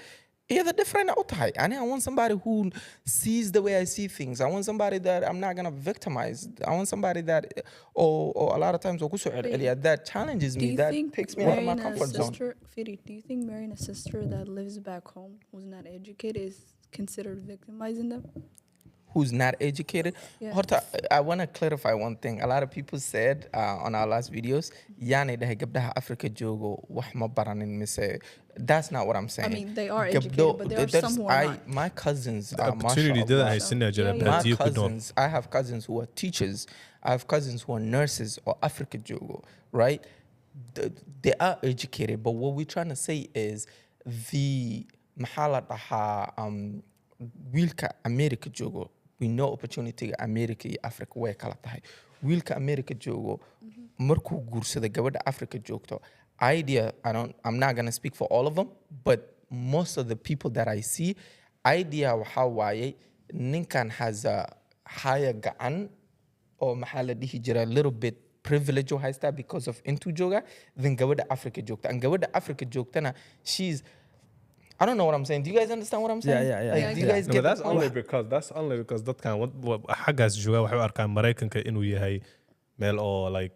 either different out high and I want somebody who sees the way I see things I want somebody that I'm not going to victimize I want somebody that or a lot of times that challenges me that takes me out of my comfort zone Fidi, do you think marrying a sister that lives back home who's not educated is considered victimizing them who's not educated. Yeah. I want to clarify one thing. A lot of people said on our last videos, yani dahay gabdaha Africa jogo wax ma baranin mise. That's not what I'm saying. I mean, they are educated, but there are some who are not. My cousins, I have cousins who are teachers. I have cousins who are nurses or Africa jogo, right? They are educated, but what we're trying to say is the mahala daha wiilka America jogo. We know opportunity America iyo Africa way kala tahay wiilka America joogo markuu guursada gabadha Africa joogto idea I'm not going to speak for all of them but most of the people that I see idea waxa waaye ninkan has a higher gacan or maxaa la dhihi jira a little bit privilege oo haystaa because of intuu jooga than gabadha Africa joogta. And gabadha Africa joogtana, she's, I don't know what I'm saying. Do you guys understand what I'm saying? Yeah. Like, Yeah, do you yeah. guys No, get but that's the point? only because dadkan xaggaas jooga waxay u arkaan Maraykanka inuu yahay meel oo like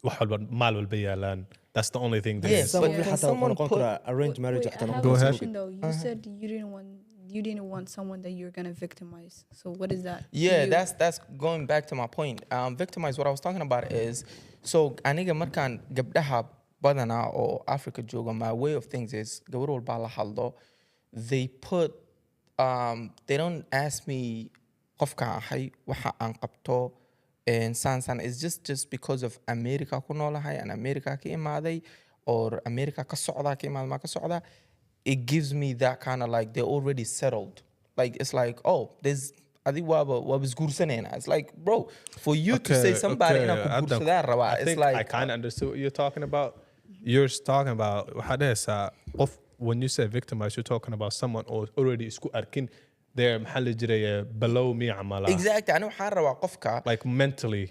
wax walba maal walba yaalaan. That's the only thing there Yes, is. Some but of you can حتى someone noqon put- kara arranged marriage Wait, حتى I noqon have Go a ahead. question though. You said you didn't want someone that you're gonna victimize. So what is that? to Yeah, you? that's going back to my point. Victimize, what I was talking about is, so aniga markaan gabdhaha badanaa oo Africa jooga, my way of things is gabar walbaa la hadlo, they put, they don't ask me qofka ahay waxa aan qabto and san is just because of America ku noolahay and America ka imaaday or America ka socda ka imaad ma ka socda. It gives me that kind of like they're already settled. Like it's like, oh, there's adi waba isguursanayna. It's like, bro, for you to say somebody in a guursadaan rabaa, I it's think like I kind of understood what you're talking about. You're talking about when you say victimized, you're talking about someone already isku arkin they're maxaa la jiray below me amala. exactly. Ani waxaan rabaa qofka Like mentally.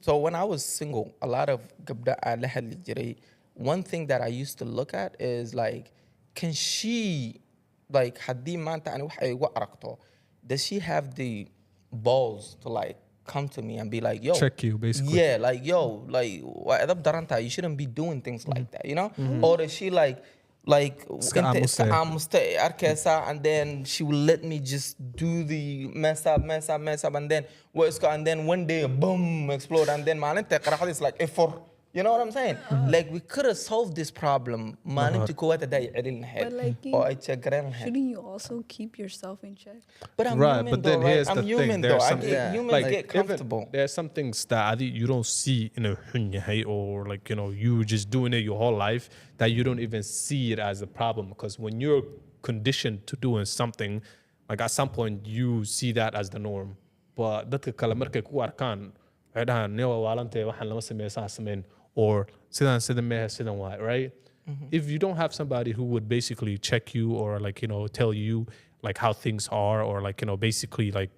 So when I was single, a lot of gabdha aan la hadli jiray, one thing that I used to look at is like, can she, like, haddii maanta ani wax ay igu aragto, does she have the balls to like come to me and be like, yo, Check you, basically. yeah, like, yo, like, waa edab daran tahay, you shouldn't be doing things like that, you know? Or is she like Iska inta aamuste. iska aamuste arkaysa, and then she will let me just do the mess up, and then and then one day boom explode, and then maalinta qaraxda is like for, you know what I'm saying? Like we could have solved this problem maalinta koowaad haday celin lahayd But like oo ay jagaran lahayd. Shouldn't you also keep yourself in check? But I'm Right, human but though, then right? here's I'm the human thing. though. There's I some, get, humans like, get comfortable. There are some things that you don't see in a hunyahay, or like, you know, you just doing it your whole life that you don't even see it as a problem, because when you're conditioned to doing something, like at some point you see that as the norm. But dadka kale markay ku arkaan waxay dhahaan newa waalantay waxaan lama sameeyo saa sameyn, or sidan mehe sidan waay, right? If you don't have somebody who would basically check you or like, you know, tell you like how things are, or like, you know, basically like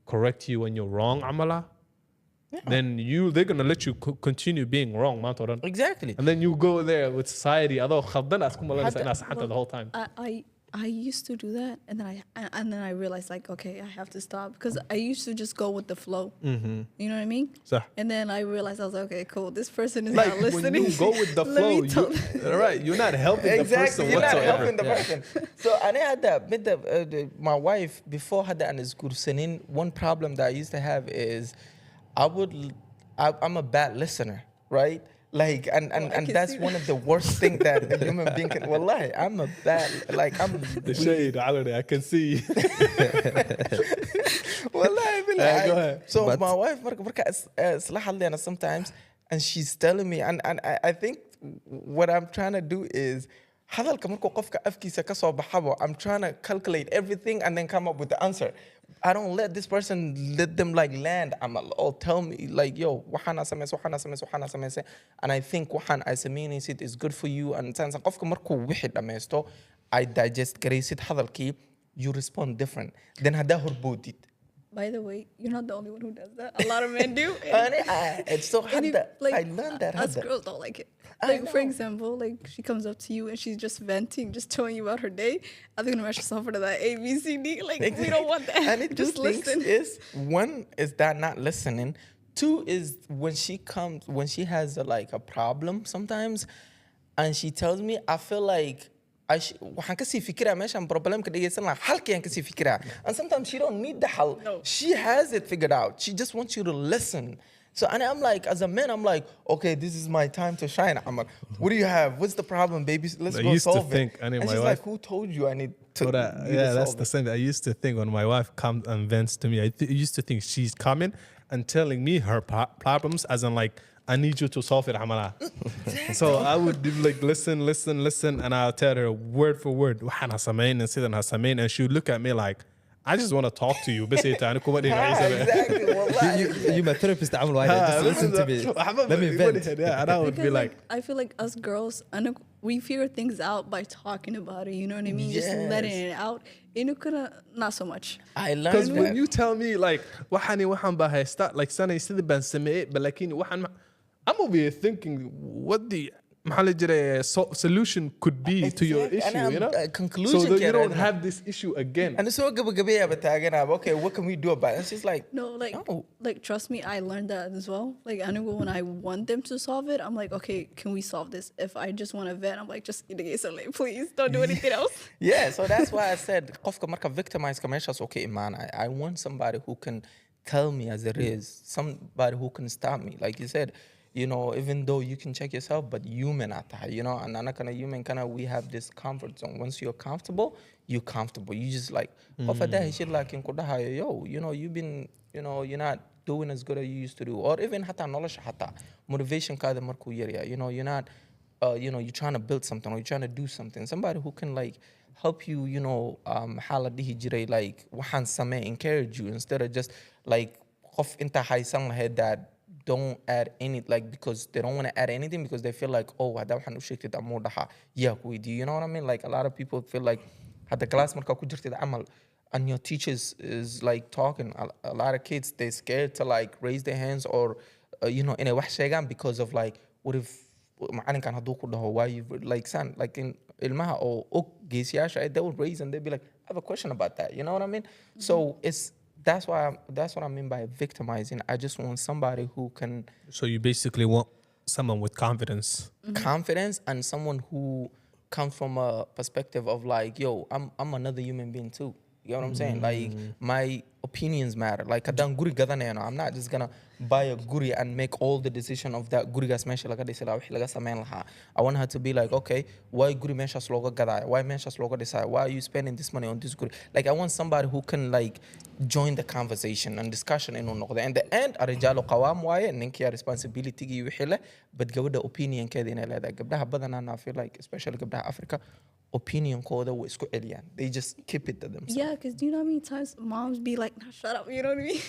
correct you when you're wrong, amala, then they're gonna let you continue being wrong, mantoran. Exactly. And then you go there with society, although khaldan as kumalanaysa inaad saxanta the whole time. I used to do that, and then I realized like, okay, I have to stop, because I used to just go with the flow. You know what I mean? So, And then I realized I was like, okay, cool. This person is like not listening. when you go with the Let me flow, right? You're not helping the person Exactly, you're not whatsoever. helping the person. So I had that with my wife before had that and is gursanin. One problem that I used to have is I'm a bad listener, right? Like and can that's see one of the worst things that a human being can. Wallahi, I'm a bad, like I'm The shade, I can see. Wallahi, Go ahead. so But- my wife isla hadlayna sometimes, and she's telling me, and I think what I'm trying to do is hadalka markuu qofka afkiisa ka soo baxabo, I'm trying to calculate everything and then come up with the answer. I don't let this person let them like land. Or tell me like, yo, waxana sameys, and I think waxan ay sameynaysid is good for you, and sense qofka markuu wixii dhameysto I digest garaysid hadalkii, you respond different than hadaa horboodid. By the way, you're not the only one who does that. A lot of men do. It's so And if, hard. I learned that. Us girls don't like it. I Like, for know. example, like she comes up to you and she's just venting, just telling you about her day. I'm gonna match yourself to that A, B, C, D. Like, we don't want that. And it just two things listen. is, one is that not listening. Two is when she has like a problem sometimes, and she tells me, I feel like waxaan kasii fikiraa meeshaan problemka dhegeysan lahaa halkayaan kasii fikiraa, and sometimes she don't need the help. No. She has it figured out. She just wants you to listen. So and I'm like, as a man, I'm like, okay, this is my time to shine. I'm like, what do you have? What's the problem, baby? Let's I go used to solve think, it. I mean, And my she's wife- like, who told you I need to? But, you to yeah, that's solve the it? same. I used to think when my wife comes and vents to me, I used to think she's coming and telling me her problems, as in like, I need you to solve it, Hamala. So I would do like listen, and I'll tell her word for word, "Waxaan hasameyn and sidan hasameyn," and she would look at me like, I just want to talk to you. Bas ita ani kuma dhihin ciise be. Exactly. Wallahi. You my therapist عمل واحد. Just listen to me. Let me vent. Yeah, and I would be Because, like, I feel like us girls, we figure things out by talking about it. You know what I mean? Just letting Yes. it out. Not so much. I because learned when that. you tell me like waxaan ba haysta like sanay sida baan sameeyay, but like waxaan I'm over here thinking what the solution could be to your Exactly. issue, And you know? conclusion so that you كده don't إنه- have this issue again. And so قبل بتاعنا okay, what can we do about it? And she's like, No, like, no. like trust me, I learned that as well. Like, I know when I want them to solve it, I'm like, okay, can we solve this? If I just want to vent, I'm like, just please don't do anything else. Yeah, so that's why I said قفك مركب victimize كماشا's okay man. I want somebody who can tell me as it is, somebody who can stop me. Like you said, you know, even though you can check yourself, but human at that, you know, and أنا كنا human كنا we have this comfort zone. Once you're comfortable, you're comfortable. You just like قف ده shit like إن كده yo, you know, you've been, you know, you're not doing as good as you used to do, or even حتى knowledge حتى motivation كذا مركو يريا, you know, you're not, you know, you're trying to build something or you're trying to do something. Somebody who can like help you, you know, حالة دي هجري like وحن سما encourage you instead of just like قف أنت هايسان head that don't add any like because they don't want to add anything because they feel like oh هذا وحن وشكت أمور ده yeah we do, you know what I mean? Like a lot of people feel like هذا class مركا كجرت العمل and your teachers is like talking. A lot of kids they scared to like raise their hands or you know in a وحشة because of like what if معلن كان هدوك ده why you like son like in المها أو جيسياش they would raise and they'd be like I have a question about that, you know what I mean? So it's that's what I mean by victimizing. I just want somebody who can So you basically want someone with confidence. confidence and someone who comes from a perspective of like yo I'm another human being too. You know what I'm saying? Like my opinions matter. Like kadang guri gadana I'm not just gonna buy a guri and make all the decision of that guri gas mesha like this I want her to be like, okay, why guri mesha sloga gada? Why mesha sloga decide? Why are you spending this money on this guri? Like I want somebody who can like join the conversation and discussion in the end الرجال قوام واي انك يا responsibility جي وحله بتجود opinion كده هنا لا قبلها بدنا أنا feel like especially قبلها أفريقيا opinion كودا وإسكو إليان they just keep it to themselves. Yeah, because do you know how many times moms be like, nah, shut up, you know what I mean?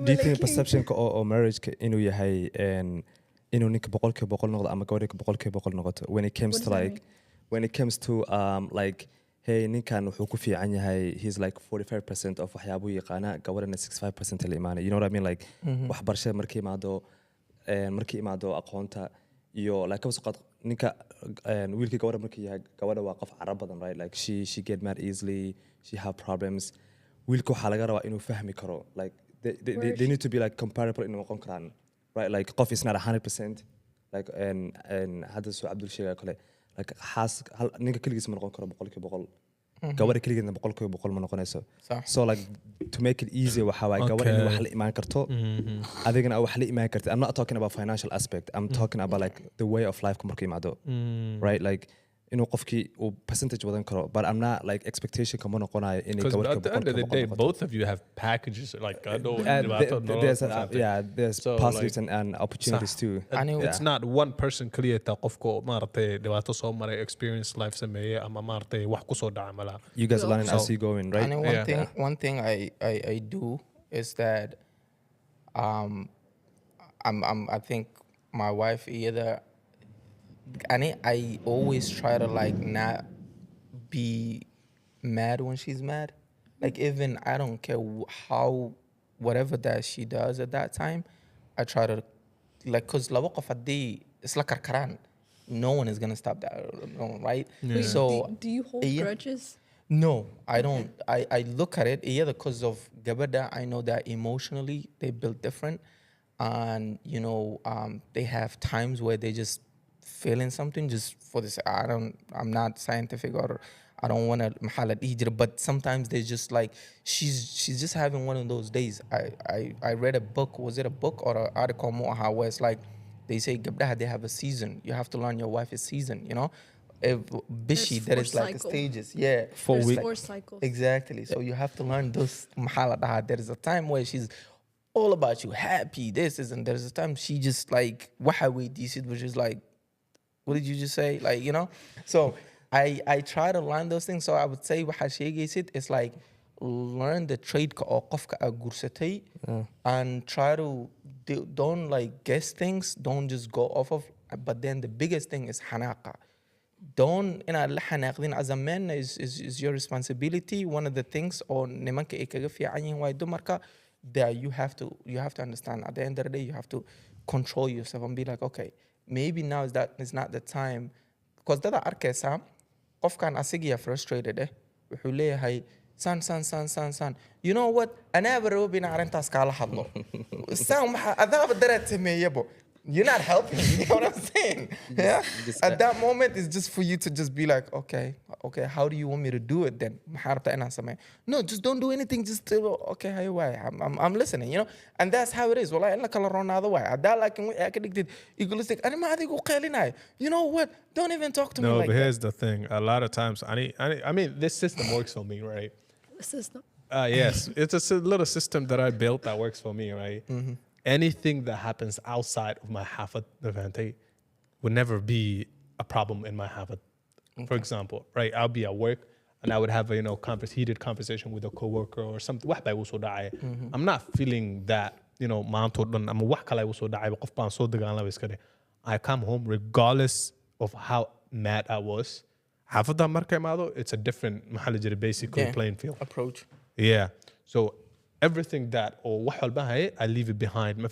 Do you think perception or marriage inuu yahay inuu ninka boqolkiiba boqol noqdo ama gabadha boqolkiiba boqol noqoto when it comes What to does that like when it comes to like hey ninkan wuxuu ku fiican yahay he's like 45% of waxyaabuu yaqaana gabadhana 65% la imaanay, you know what I mean? Like waxbarashada markii imaado aqoonta iyo like kaba soo qaad ninka wiilkii gabadha markii yahay gabadha waa qof carab badan, right? Like she get mad easily, she have problems. wiilka waxaa laga rabaa inuu fahmi karo like they need to be like comparable inuu noqon karaan, right? Like qof is not 100% like hadda soo Abdul sheegay kale like ninka kaligiis ma noqon karo boqolkiiba boqol gabadha kaligeedna boqolkiiba boqol ma noqonayso. So like to make it easier waxaa waaye gabadha inay wax la imaan karto adigana wax la imaan kartid. I'm not talking about financial aspect, I'm talking about like the way of life marka imaado, right? Like inuu qofkii uu percentage wadan karo, but I'm not like expectation kama noqonayo inay Because gabadha at the end of the day, both of you have packages. Like I know there's so positives like, and opportunities too. It's not one person clear ta qofko maartay dhibaato soo maray experience life sameeyay ama maartay wax ku soo dhacay malaha. You guys are learning as you going, right? And one thing I do is that I think my wife either I always try to like not be mad when she's mad. Like even I don't care how whatever that she does at that time, I try to like cause لو وقف الدي it's like karkaran. No one is gonna stop that, no, right? Yeah. So do you hold grudges? no, I don't. I look at it either because of Gabada. I know that emotionally they build different, and you know they have times where they just feeling something just for this. I'm not scientific or I don't want to mahalat hijra, but sometimes they just like she's just having one of those days. I read a book. Was it a book or an article more where it's like they say Gabda they have a season. You have to learn your wife's season. You know. Bishi, there is like stages. Yeah. 4 weeks. 4 cycles. Exactly. So you have to learn those mahala. There is a time where she's all about you, happy, this is, and there's a time she just like wahawi decent, which is like, what did you just say? Like, you know? So I try to learn those things. So I would say it's like learn the trade or qofka gursatay and try to don't like guess things, don't just go off of, but then the biggest thing is hanaqa. Don't as a man is your responsibility. One of the things or nimanka ikaga fiican yihiin way dumarka, that you have to understand at the end of the day you have to control yourself and be like, okay, maybe now is not the time, because dada arkaysa qofkan asigiya frustrated wuxuu leeyahay san you know what anaaba rabo bina arintaas kaala hadlo san waxa adaaba dareed sameeyabo. You're not helping. You know what I'm saying? Yeah. At that moment, it's just for you to just be like, okay, how do you want me to do it then? No, just don't do anything. Just okay, I'm listening. You know, and that's how it is. Well, I color on other way. That like I addicted, egoistic. You know what? Don't even talk to me. No, like but that. here's the thing. A lot of times, I mean, this system works for me, right? The system. Yes, it's a little system that I built that works for me, right? Mm-hmm. Anything that happens outside of my hafat event would never be a problem in my hafat. For example, right, I'll be at work and I would have a heated conversation with a coworker or something. I'm not feeling that I come home regardless of how mad I was. It's a different basically playing field Approach. Yeah. So everything that or I leave it behind.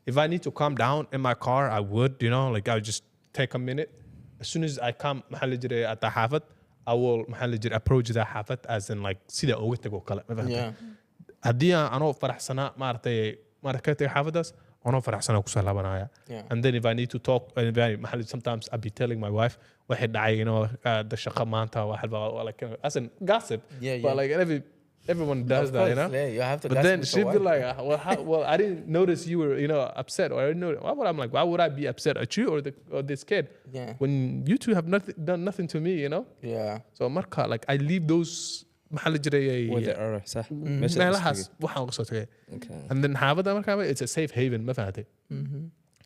If I need to calm down in my car, I would, like I would just take a minute. As soon as I come at the hafat, I will approach the hafat as in like sida ugu tago kale. Yeah. Haddii anoo faraxsana maartay xaafadaas anoo faraxsana ku soo laabanaya. And then if I need to talk, sometimes I'll be telling my wife waxay dhacay the shaqa maanta like as in gossip. But like everyone does Of that, course, yeah, you have to But gossip then with she'd your be like, well, I didn't notice you were, upset, or I didn't know. I'm like, why would I be upset at you or this kid? Yeah. When you two have done nothing to me, Yeah. So marka, like I leave those With the error, صح. meelahaas waxaan uga soo tagay. Okay. And then xaafadda markaa it's a safe haven, ma fahatay?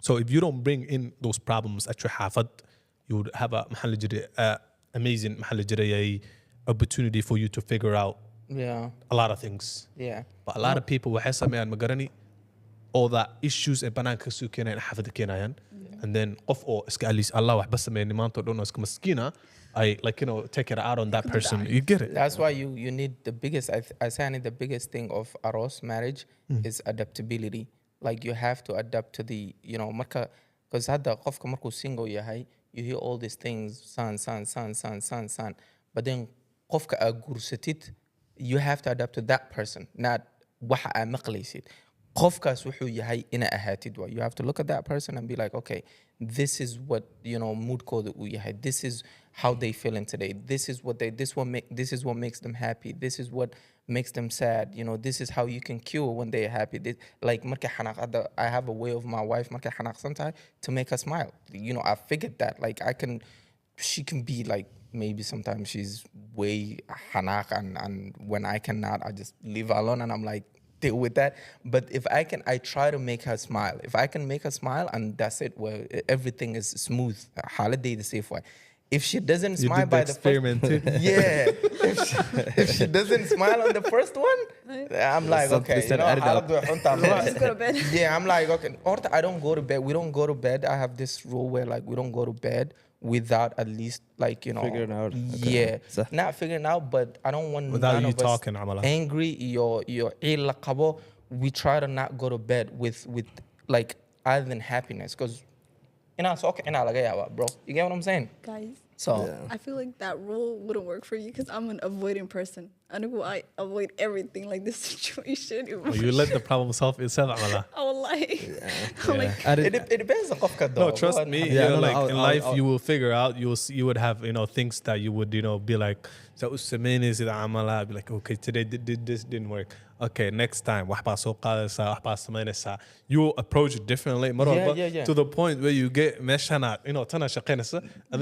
So if you don't bring in those problems at your xaafad, you would have a amazing opportunity for you to figure out Yeah. a lot of things. Yeah. But a lot of people waxay sameeyaan magarani all the issues ee banaanka kasoo keenayaan xaafadda keenayaan. And then qof oo iska aliis Allah waxba sameeynin maanta oo dhan oo iska maskiina I take it out on that person. You get it? That's why you need the biggest. I say the biggest thing of aros marriage is adaptability. Like you have to adapt to the marka, because hadda qofka markuu single yahay, you hear all these things son. But then qofka aad guursatid, you have to adapt to that person, not waxa aad maqlaysid. Qofkaas wuxuu yahay ina ahaatid wa. You have to look at that person and be like, okay, this is what moodkooda uu yahay. This is how they feeling today. This is what makes them happy. This is what makes them sad. This is how you can cure when they are happy. Like markay xanaaqada, I have a way of my wife markay xanaaqsantahay to make her smile. I figured that like she can be like, maybe sometimes she's way xanaaq and when I cannot, I just leave her alone and I'm like, deal with that. But if I try to make her smile. If I can make her smile and that's it, well, everything is smooth. Holiday the safe way. If she doesn't smile by the experiment too. if she doesn't smile on the first one, I'm like, okay, I'll do it. Just go to bed. Yeah, I'm like, okay. Or I don't go to bed. We don't go to bed. I have this rule where like we don't go to bed without at least like figuring out. Okay. Yeah, not figuring out, but I don't want Without none you of us talking, Amala. angry. Your qabo. We try to not go to bed with like other than happiness, because so okay, bro. You get what I'm saying? Guys, So I feel like that rule wouldn't work for you because I'm an avoiding person. I avoid everything like this situation. Well, you let the problem solve itself, Amala. I will like, it depends on qofka though. No, trust me. Yeah, no, in life, you will figure out. You would have things that you would be like. So be like, okay, today this didn't work. Okay, next time, you will approach it differently. Yeah. To the point where you get and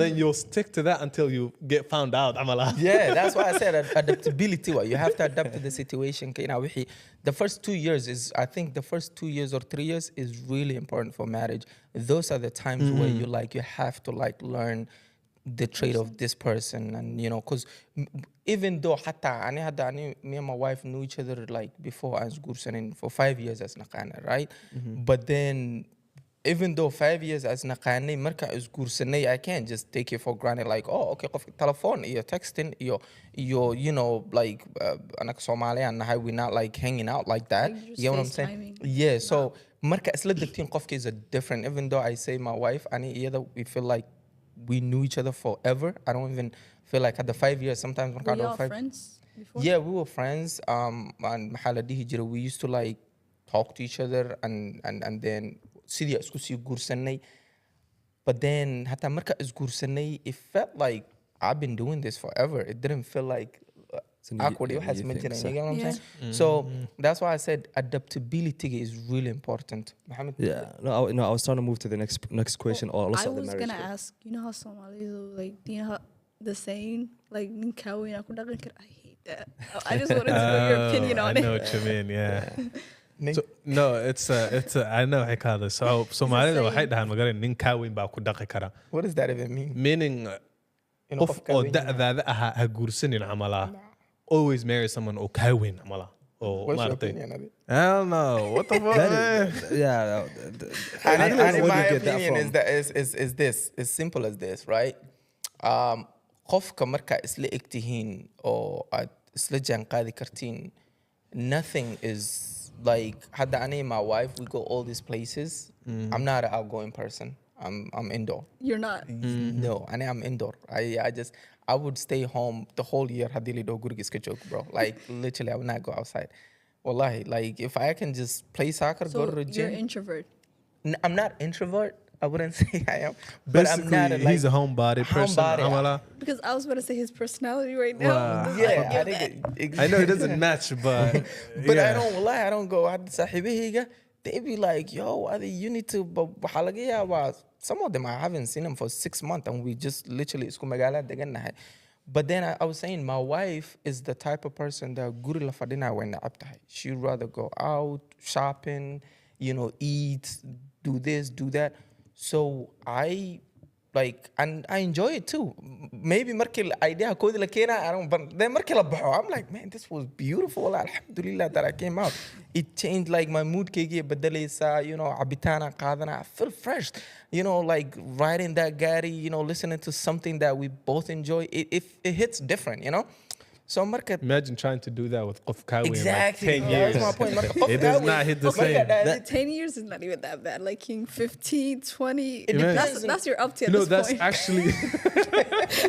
then you'll stick to that until you get found out. Yeah, that's why I said adaptability. You have to adapt to the situation. The first 2 years I think the first 2 years or 3 years is really important for marriage. Those are the times where you have to learn the trait of this person, and because even though me and my wife knew each other like before as gursanin for 5 years as naqana, right? But then even though 5 years as naqaanay marka isguursanay I can't just take it for granted like oh okay qof telephone iyo texting iyo you know like anaka Soomaaliyan nahay we not like hanging out like that Like just you know what I'm saying FaceTiming. yeah so marka isla degtiin qofka is a different even though I say my wife ani iyada we feel like we knew each other forever I don't even feel like at the 5 years sometimes marka Were y'all 5 friends before? yeah we were friends and maxaa la dhihi jiray we used to like talk to each other and then sidii isku sii guursanay but then hatta marka isguursanay it felt like I've been doing this forever it didn't feel like So you- awkward yeah, waxaas you ma think jirin so. you get what I'm Yeah. saying so that's why I said adaptability is really important Mohammed Yeah, no, I was trying to move to the next question. Or I also the was marriage gonna thing. ask, you know how Somalis will, like, do you know how the saying like "Ninkawi na kudagan kar-" I hate that. I just wanted to know your opinion on I know it. what you mean. Yeah. Nin- So, no, it's I know how to So Somalida saying. waxay dhahaan magaran nin ka weyn baa ku dhaqi kara. what does that even mean Meaning You know, qof qof ka oo weyn da'daada aha ha guursanin camala. Always marry someone oo ka weyn camala. Oh, what's your maartay. opinion of it Hell no. What the fuck? That man? is, yeah. I And don't know where my you get that opinion from. is that is this as simple as this right qofka marka isla egtihiin oo aad isla jaan qaadi kartiin nothing is like hadda ani and my wife we go all these places I'm not an outgoing person I'm indoor You're not. no I'm indoor I would stay home the whole year hadii lido guriga iska joog bro like literally I would not go outside wallahi like if I can just play soccer So go to the you're gym introvert. I'm not introvert. I wouldn't say I am, but I'm Basically, not a, like, he's a homebody person. homebody. camala. Because I was gonna say his personality right now. Wow. does Yeah, not I give think that. I know it doesn't match, but but yeah. I don't lie. I don't go. Had sahibihayga, they be like, "Yo, Adi, you need to." But waxaa laga yaabaa, some of them I haven't seen them for 6 months, and we just literally isku magaalada degannahay. But then I was saying, my wife is the type of person that guri la fadhina way necab tahay. She'd rather go out shopping, you know, eat, do this, do that. So I like and I enjoy it too. Maybe markii idea koodi la keena I don't but then markii la baxo I'm like man this was beautiful alhamdulillah that I came out. It changed like my mood kaygiya bedelaysa you know cabitaan aan qaadana I feel fresh you know like riding that gari you know listening to something that we both enjoy it hits different you know. So marka Imagine trying to do that with qof ka weyn exactly like 10 years. that's my point. Marka qof It does ka weyn- not hit the marka same. that- 10 years is not even that bad. Like King 15, 20. It That's your up to at No, this that's point. actually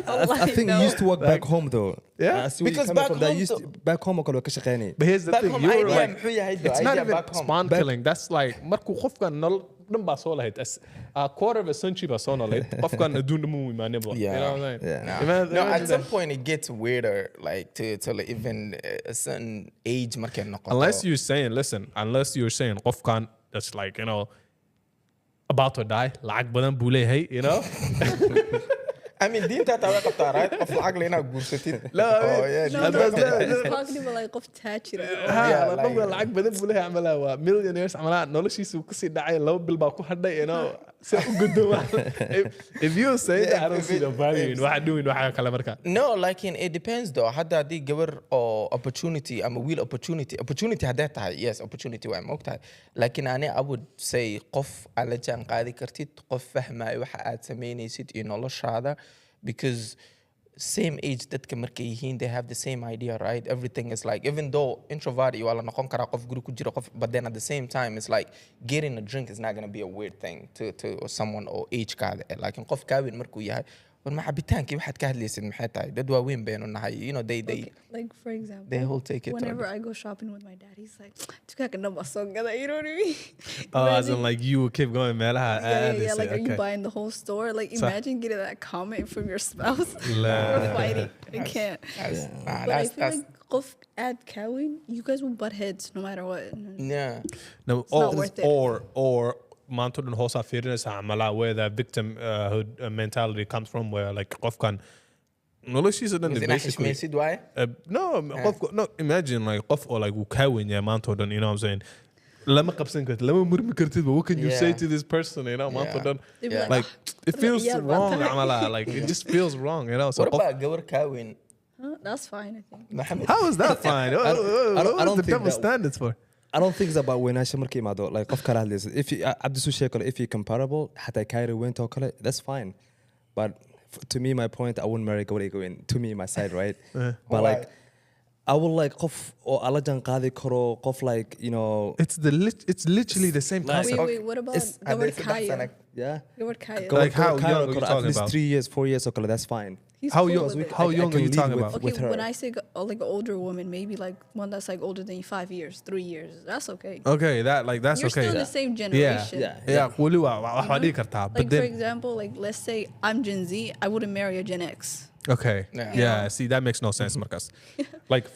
I think you used to work back home though. Yeah. I see where Because you're coming back from. That home used to, back home oo kale waa ka shaqeynay. But here's the Back thing, home, you're idea like, muxuu yahay though? it's not Idea even back home. spawn killing. That's like markuu qofkan nolol dhan baa soo lahayd a quarter of a century baa soo noolayd qofkan adduun dhan muu imaanin ba. You know what I'm saying? Yeah. Imagine- No, imagine at some that. point it gets weirder, like to like even a certain age market noqoto. Unless you're saying, listen, unless you're saying qofkan that's like, you know, about to die, lacag badan buu leeyahay, you know? I mean, diinta taa way qabtaa, right? Qof lacag leh inaad guursatid. No, I mean, Oh, yeah, No, diinta no, way that's- qabtaa. he's talking about like of tattoo. Ha, Yeah, qofka like- lacag badan buu leeyahay camala waa millionaires camala noloshiisa uu kasii dhacay 2 bil baa ku hadhay, you know? Si u guduma. If you say that, I don't if see the it- value in if- waxa doing waxa kale marka. No, like it depends though. Hadda haddii gabar oo opportunity ama wiil opportunity hadday tahay, yes, opportunity waa moogtahay. Laakiin ani I would say qof aad la jaan qaadi kartid, qof fahmaayo waxa aad samaynaysid iyo noloshaada, because same age dadka markay yihiin they have the same idea, right? Everything is like, even though introvert you waa la noqon karaa qof guri ku jira qof, but then at the same time it's like getting a drink is not going to be a weird thing to someone or age kaada like qof kaawin markuu yahay war ma cabitaankii waxaad ka hadlaysid maxay tahay dad waaweyn baynu nahay you know they Okay, like for example, they whole take it whenever I go shopping with my dad, he's like, "Tukaka na basongada," you know what I mean? Oh, as Imagine- in like you would keep going meelaha yeah, like, are you buying the whole store? Like, So- imagine getting that comment from your spouse. La- We're fighting. I can't. That's- nah, But I feel that's like qof add Kawin, you guys will butt heads no matter what. yeah. No, not worth it. or maanta dhan hoosaa fiirinaysa camala where that victim mentality comes from where like qofkan noloshiisa dhan Is it basically xishmaysid waaye? no qofka no imagine like qof oo like uu kaa weyn yahay maanta oo dhan you know what I'm saying lama qabsan kartid lama murmi kartid but what can you say Yeah. to this person you know maanta oo Yeah. dhan They'd be Yeah. like it feels yeah, wrong but- camala like it just feels wrong you know so What qof- about gabar kaawin? Huh? That's fine, I think. Maxamed? how is that fine I don't what's the think double that- standards for I don't think it's about weynaasha markay imaado like qof kala hadlaysa if you cabdi suu sheegay kale if you comparable xataa kairi weynta oo kale that's fine but to me my point I wouldn't marry gabadh iga weyn to me my side right but Why? like I will like qof oo ala jaan qaadi karo qof like you know It's literally the same Like- concept. Wait, what about It's- Gawar Kaya? yeah Gawar Kaya. Go- Like how go Cairo young are you karo talking at least about? 3 years 4 years oo kale that's fine He's How cool young? with it. How I young can are you lead talking with- about? Okay, with her. when I say like an older woman, maybe like one that's like older than you 5 years, 3 years. That's okay. Okay, that's You're okay. still the same generation. Yeah, wali waa you waxaa know? dhigi kartaa. But Like for then, example, like let's say I'm Gen Z, I wouldn't marry a Gen X. okay, Yeah. yeah. See, that makes no sense, Marcus. Like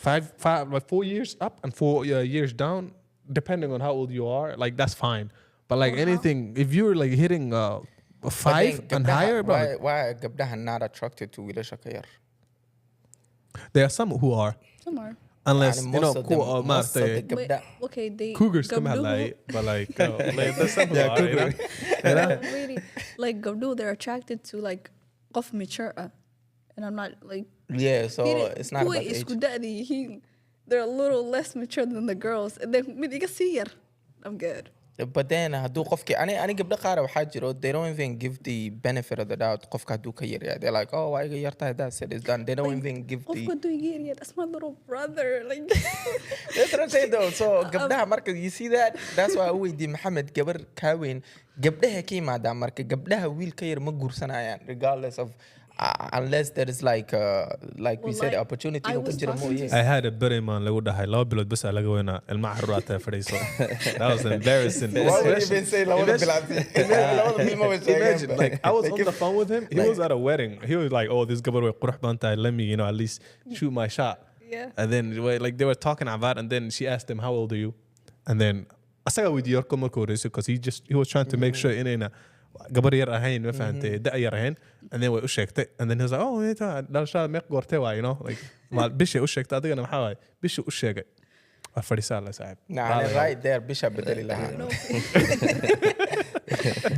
like 4 years up and 4 years down, depending on how old you are, like that's fine. But like Or how- anything, if you're like hitting But 5 then and gabdhaha- higher, bro, why gabdhaha not attracted to wiilasha ka yar? there are some who are, Some are. unless Yani you know, most of them- cool, most of the But, gabdha- okay, they cougars come Gabdhu- like, but like there's some who are, you know? You know? really, like Gabdu, they're attracted to like of mature, and I'm not like. Yeah, so Hiri- it's not kuwa about isku age. da'di yihiin, they're a little less mature than the girls, and then mid iga sii yar, I'm good. But then hadduu qofki ani gabdho qaar waxaa jiro they don't even give the benefit of the doubt qofka hadduu ka yar yahay. They're like, oh, waa iga yartahay, that's it, it's done. They don't Like, even give the... Qofka hadduu iga yar yahay, that's my little brother. Like, That's what I'm saying though. So gabdhaha marka you see that, that's why u weydiiyey Maxamed gabar kaa weyn gabdhaha ka yimaadaan marka gabdhaha wiil ka yar ma guursanayaan regardless of unless there is like we Well, said like, opportunity I inuu ka was jiro talking to mooye. I had a beri man lagu dhahay 2 bilood bas aa laga weynaa ilmaha carruurta fadhiiso. That was embarrassing. Why would you even say labada Imagine- bilaad? Labada bil ma way sheegeen Imagine, ba. like I was on the phone with him. He was at a wedding. He was like, "Oh, this gabbar way qurux badan tahay. Let me, you know, at least shoot my shot." yeah. And then like they were talking about, and then she asked him, "How old are you?" And then asaga with your because he was trying to make sure inayna gabar yar ahayn ma fahantay da yar ahayn, and then way u sheegtay, and then he was like, "Oh, ita dhalashada meeq goortay waa, you know, like mal bishi u sheegtay adigana maxaa waay bishi u sheegay." Waa fadhiisaa la saaxiib. Nah, and right there bisha bedeli lahaa. No,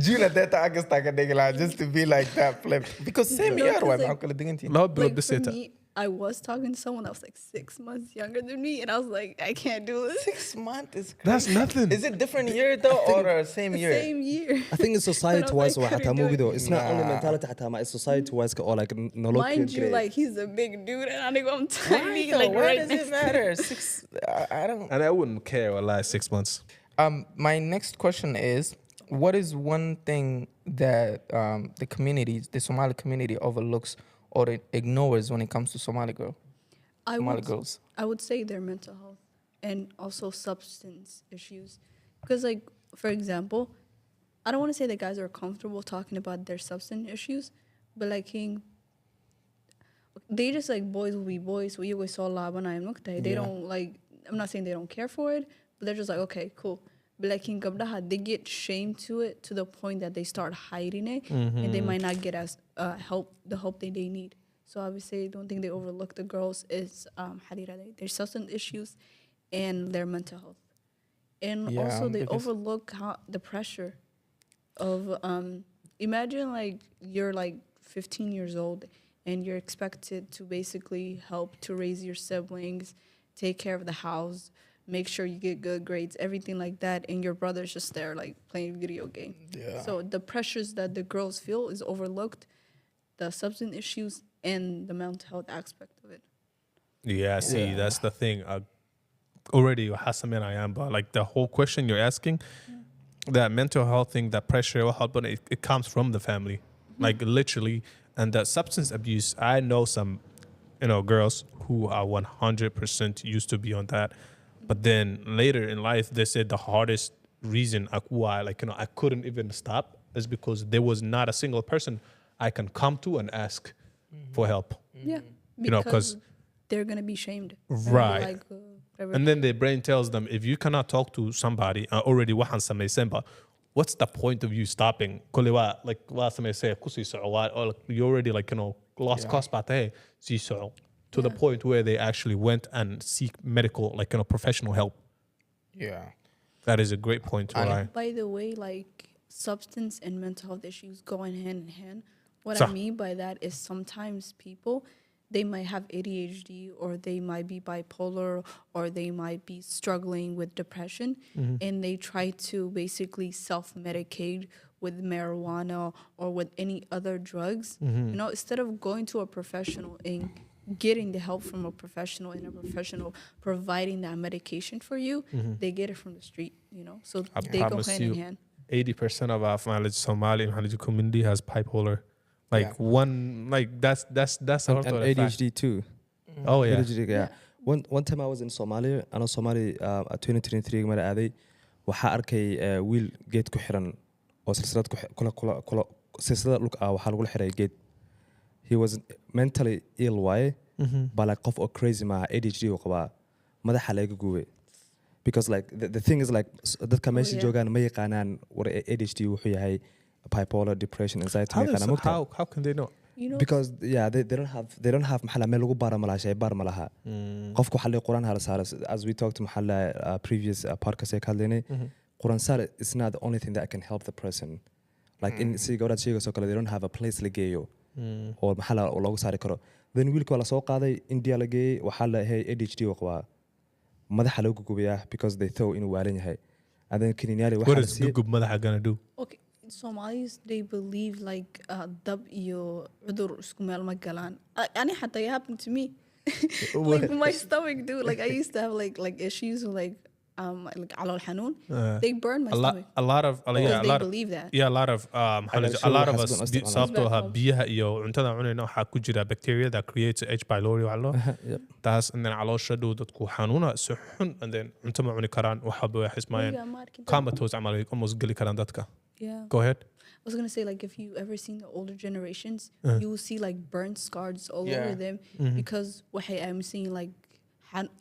June data August ka dhigi lahaa just to be like that flip. Because same No, year 'cause waay like- maxaa kala digantihiin? 2 bilood like bas for ita. me, I was talking to someone that was like 6 months younger than me, and I was like, I can't do this. 6 months is crazy. That's nothing. Is it different year though or same year? Same year. I think it's society wise But I was like, xataa how do you muugido do it? it's not only Nah. mentality xataa ma it's society wise or like nolol Mind you, grade. like he's a big dude, and I think I'm Why tiny. though? Like Why right does next it matter? 6 I don't... And I wouldn't care wallahi 6 months. My next question is, what is one thing that the community, the Somali community, overlooks or it ignores when it comes to Somali Somali girls? I would say their mental health and also substance issues, because like for example, I don't want to say that guys are comfortable talking about their substance issues, but like they just like boys will be boys. We always saw love and they don't like. I'm not saying they don't care for it, but they're just like, okay, cool. But like in Gabdaha, they get shamed to it to the point that they start hiding it, and they might not get as the help that they need. So obviously, I don't think they overlook the girls is their substance issues and their mental health, and Yeah, also they because- overlook the pressure of imagine like you're like 15 years old and you're expected to basically help to raise your siblings, take care of the house, make sure you get good grades, everything like that, and your brother's just there like playing video game. Yeah. So the pressures that the girls feel is overlooked, the substance issues and the mental health aspect of it. Yeah, see, that's the thing. Already, Hassan I am, but like the whole question you're asking, that mental health thing, that pressure, but it comes from the family, like literally. And that substance abuse, I know some, girls who are 100% used to be on that, but then later in life, they said the hardest reason why, I couldn't even stop is because there was not a single person I can come to and ask for help. Yeah, You know, 'cause- they're gonna be shamed. Right. Like, whatever. And then their brain tells them, if you cannot talk to somebody, already waxaan samaysan ba, what's the point of you stopping? Kule waa, like, waa samaysay, ku sii soco, or like, you already, lost cost baad tahay, sii soco. To the point where they actually went and seek medical, professional help. Yeah. That is a great point to lie. By the way, like substance and mental health issues going hand in hand. What So- I mean by that is sometimes people they might have ADHD or they might be bipolar or they might be struggling with depression, and they try to basically self-medicate with marijuana or with any other drugs, you know, instead of going to a professional and getting the help from a professional and a professional providing that medication for you, they get it from the street, you know, so I they go promise hand you, in hand. 80% of our Somali community has bipolar. Like Yeah. one, like that's And also a fact. ADHD too. Oh yeah. ADHD, yeah. One time I was in Somalia, أنا Somali 2023 مرة aaday waxaa arkay wiil geed ku xiran oo silsilad kula silsilada dhulka ah waxaa lagu xiray geed. He was mentally ill waaye but like qof oo crazy maaha ADHD uu qabaa madaxa laga gubay. Because like the thing is like dadka meesha yeah. joogaan ma yaqaanaan war ADHD wuxuu yahay bipolar depression anxiety ma How, yaqaanaan mogtahay? how can they know? You know, Because yeah they don't have maxalla meel lagu baara malaha shay baar malaha qofku waxa la quraan hala saara as we talked maxalla previous podcast ee ka hadlaynay quraan saar is not the only thing that can help the person like in si gabadha sheegay soo kale they don't have a place la geeyo oo maxalla loogu saari karo then wiilka la soo qaaday India la geeyay waxa la hay ADHD oo qabaa madaxa lagu gubayaa because they thought inuu waalan yahay and then kininyali What waxa is Gugub Madaha gonna do? okay, Somalis they believe like dab iyo cudur isku meel ma galaan. Ani hatta it happened to me. Like my stomach, dude. Like I used to have like issues with like alol hanun. They burn my stomach. A lot of Because yeah, a they lot of believe that. yeah, a lot of Calool a lot of has us been isticmaalaan. sababtoo ah Isbedel. biyaha iyo cuntada cunayna waxaa ku jira bacteria that creates H pylori waxa loo taas and then caloosha dhow dadku xanuuna si xun and then cunto ma cuni karaan waxa bay xismaayeen Yeah, market. comatose camal ay almost geli karaan dadka. Yeah. Go ahead. I was gonna say like if you ever seen the older generations, you will see like burnt scars all Yeah. over them because waxay aaminsan like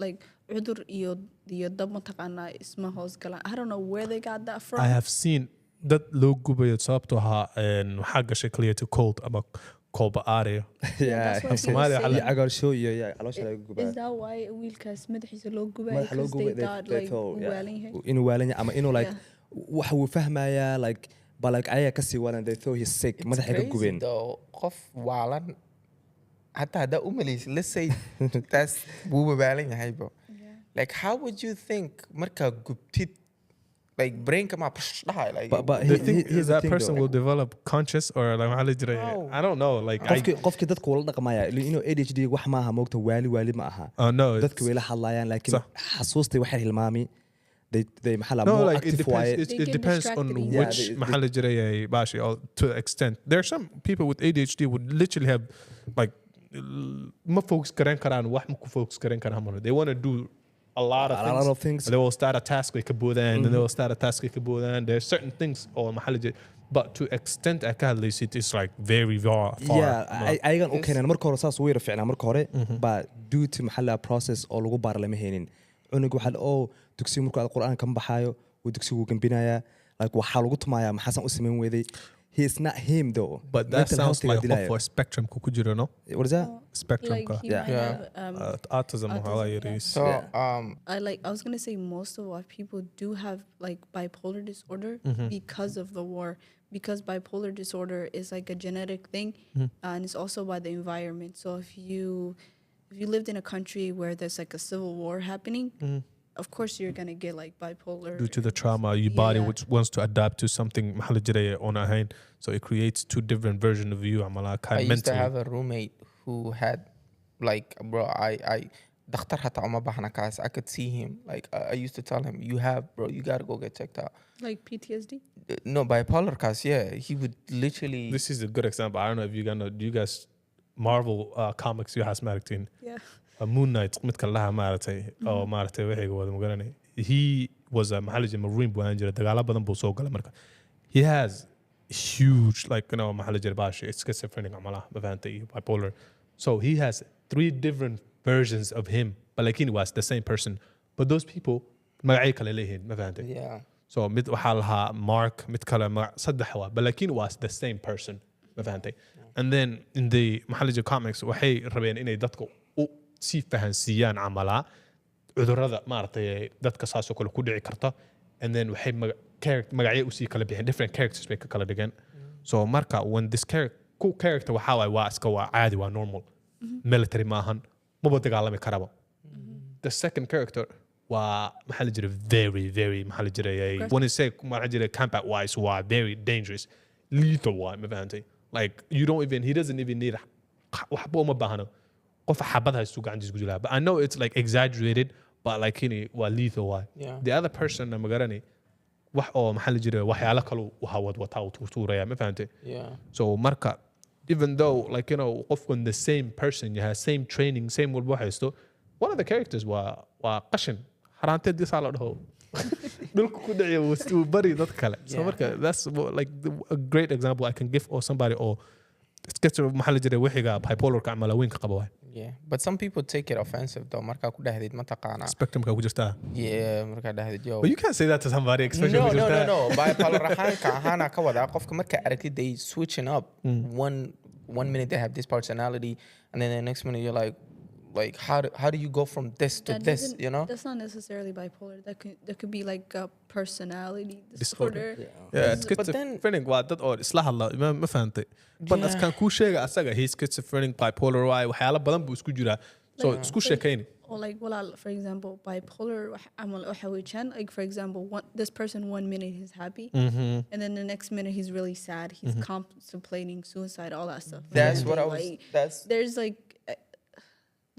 like cudur iyo dab mataqaanaa isma hoos galaan. I don't know where they got that from. I have seen dad loo gubayo sababtoo ahaa waxaa gashay clear to cold ama kolba aaraya. that's what Somalia people say. yeah cagaarshow iyo yeah caloosha laga gubaa Is that why wiilkaas madaxiisa loo gubay? madaxa loo Because they gubay thought they like thought waalan yahay. inuu waalan yahay ama inuu like Yeah. waxa uu fahmayaa like but like ayaga kasii waalan they thought he's sick It's madaxa ka crazy gubeen though. Qof waalan hataa haddaa u malaysid let's say taas wuuba waalan yahay bro. Like how would you think markaa gubtid like brainka ma psh dhahay like but They think here's the that thing person though. will develop conscious or like maxaa la jiray No. I don't know like qofki dadku wala dhaqmaya inuu ADHD wax maaha moogta waali ma aha no dadku way la hadlayaan laakiin Sax. xasuustay waxay hilmaami they maxalla no more like it active depends waaye They it get depends on distracted easily. which Yeah, maxaa la jiray bashi or to an extent there are some people with ADHD would literally have like ma focus garan karaan wax ma ku focus garan karaan mar they want to do a lot of things. They will start a task like a and then they will start a task like a and there's certain things or maxaa la jiray but to extent I can't list it is like very far yeah ayagan u keenan marka hore saas way raficnaa marka hore but due to maxalla process oo lagu baar lama heenin cunug waxa oo dugsiga marka aad quraanka ka baxayo uu dugsigu gambinaya like waxa lagu tumaaya maxasan u sameyn weeday he is not him though but that Mental sounds health like dilaya. for spectrum ku jiro no What is that spectrum Like he Yeah. might Yeah. have autism how autism, it yeah. is so I was gonna say most of our people do have like bipolar disorder because of the war. Because bipolar disorder is like a genetic thing, and it's also by the environment. So if you lived in a country where there's like a civil war happening, of course you're gonna get like bipolar. due to the trauma your body Yeah. which wants to adapt to something maxaa la jiray on a hand so it creates two different versions of you amala I kind used to mentally have a roommate who had like bro I dhakhtar hataa uma baahna kaas I could see him like I used to tell him you have bro you gotta go get checked out. Like PTSD. No bipolar kaas yeah he would literally this is a good example I don't know if you're gonna do you guys Marvel comics you has maaragtiin Yeah. Moon Knight midka laha maaragtay oo maaragtay waxiga wada magaranay he was a maxaa la jiray marine buu ahaan jiray dagaalo badan buu soo galay marka he has huge like you know maxaa la jiray bashi it's schizophrenic amala ma fahantay bipolar so he has 3 different versions of him but like he was the same person but those people magacay kale leeyihiin ma fahantay yeah so mid waxaa lahaa Mark mid kale saddex waa but like he was the same person ma fahantay and then in the maxaa la jiray comics waxay rabeen inay dadku si fahansiiyaan camala cudurrada maaragtay dadka saasoo kale ku dhici karta and then waxay magacyo usii kala bixeen different characters bay ka kala dhigeen so marka when this character waxaa waay waa iska waa caadi waa normal military maahan maba dagaalami karabo the second character waa maxaa la jiray very maxaa la jiray when you say maxaa jiray combat wise waa very dangerous lethal waa ma fahantay like you don't even he doesn't even need waxba uma baahno qof xabad haystu gacantiisa ku jira but I know it's like exaggerated but like ini waa lethal waa the other person ma garanay wax oo maxaa la jiray waxyaalo kale waxa wataa uu tuuraya ma fahantay so marka even though like you know qofkan the same person you have same training same walba haysto one of the characters waa qashin haraanteedii saa la dhaho dhulka ku dhaciyo wuu bari dad kale so marka that's like a great example I can give or somebody or schizophrenia maxaa la jiray wixiga bipolar ka amala weynka qaba waay yeah but some people take it offensive though marka ku dhahdid ma taqaana spectrum ka ku jirtaa yeah marka dhahdid yo but you can't say that to somebody especially no bipolar ahaanka ahaana ka wada qofka marka aragtid they switching up one minute they have this personality and then the next minute you're like how do you go from this to this you know that's not necessarily bipolar that could be like a personality disorder yeah it's schizophrenic waa dad oo isla hadla ma fahantay but askan ku sheega asaga he's schizophrenic bipolar waa waxyaalo badan buu isku jiraa so isku sheekayni or like well for example bipolar waxa weeyaan like for example this person one minute he's happy and then the next minute he's really sad he's contemplating suicide all that stuff that's what I was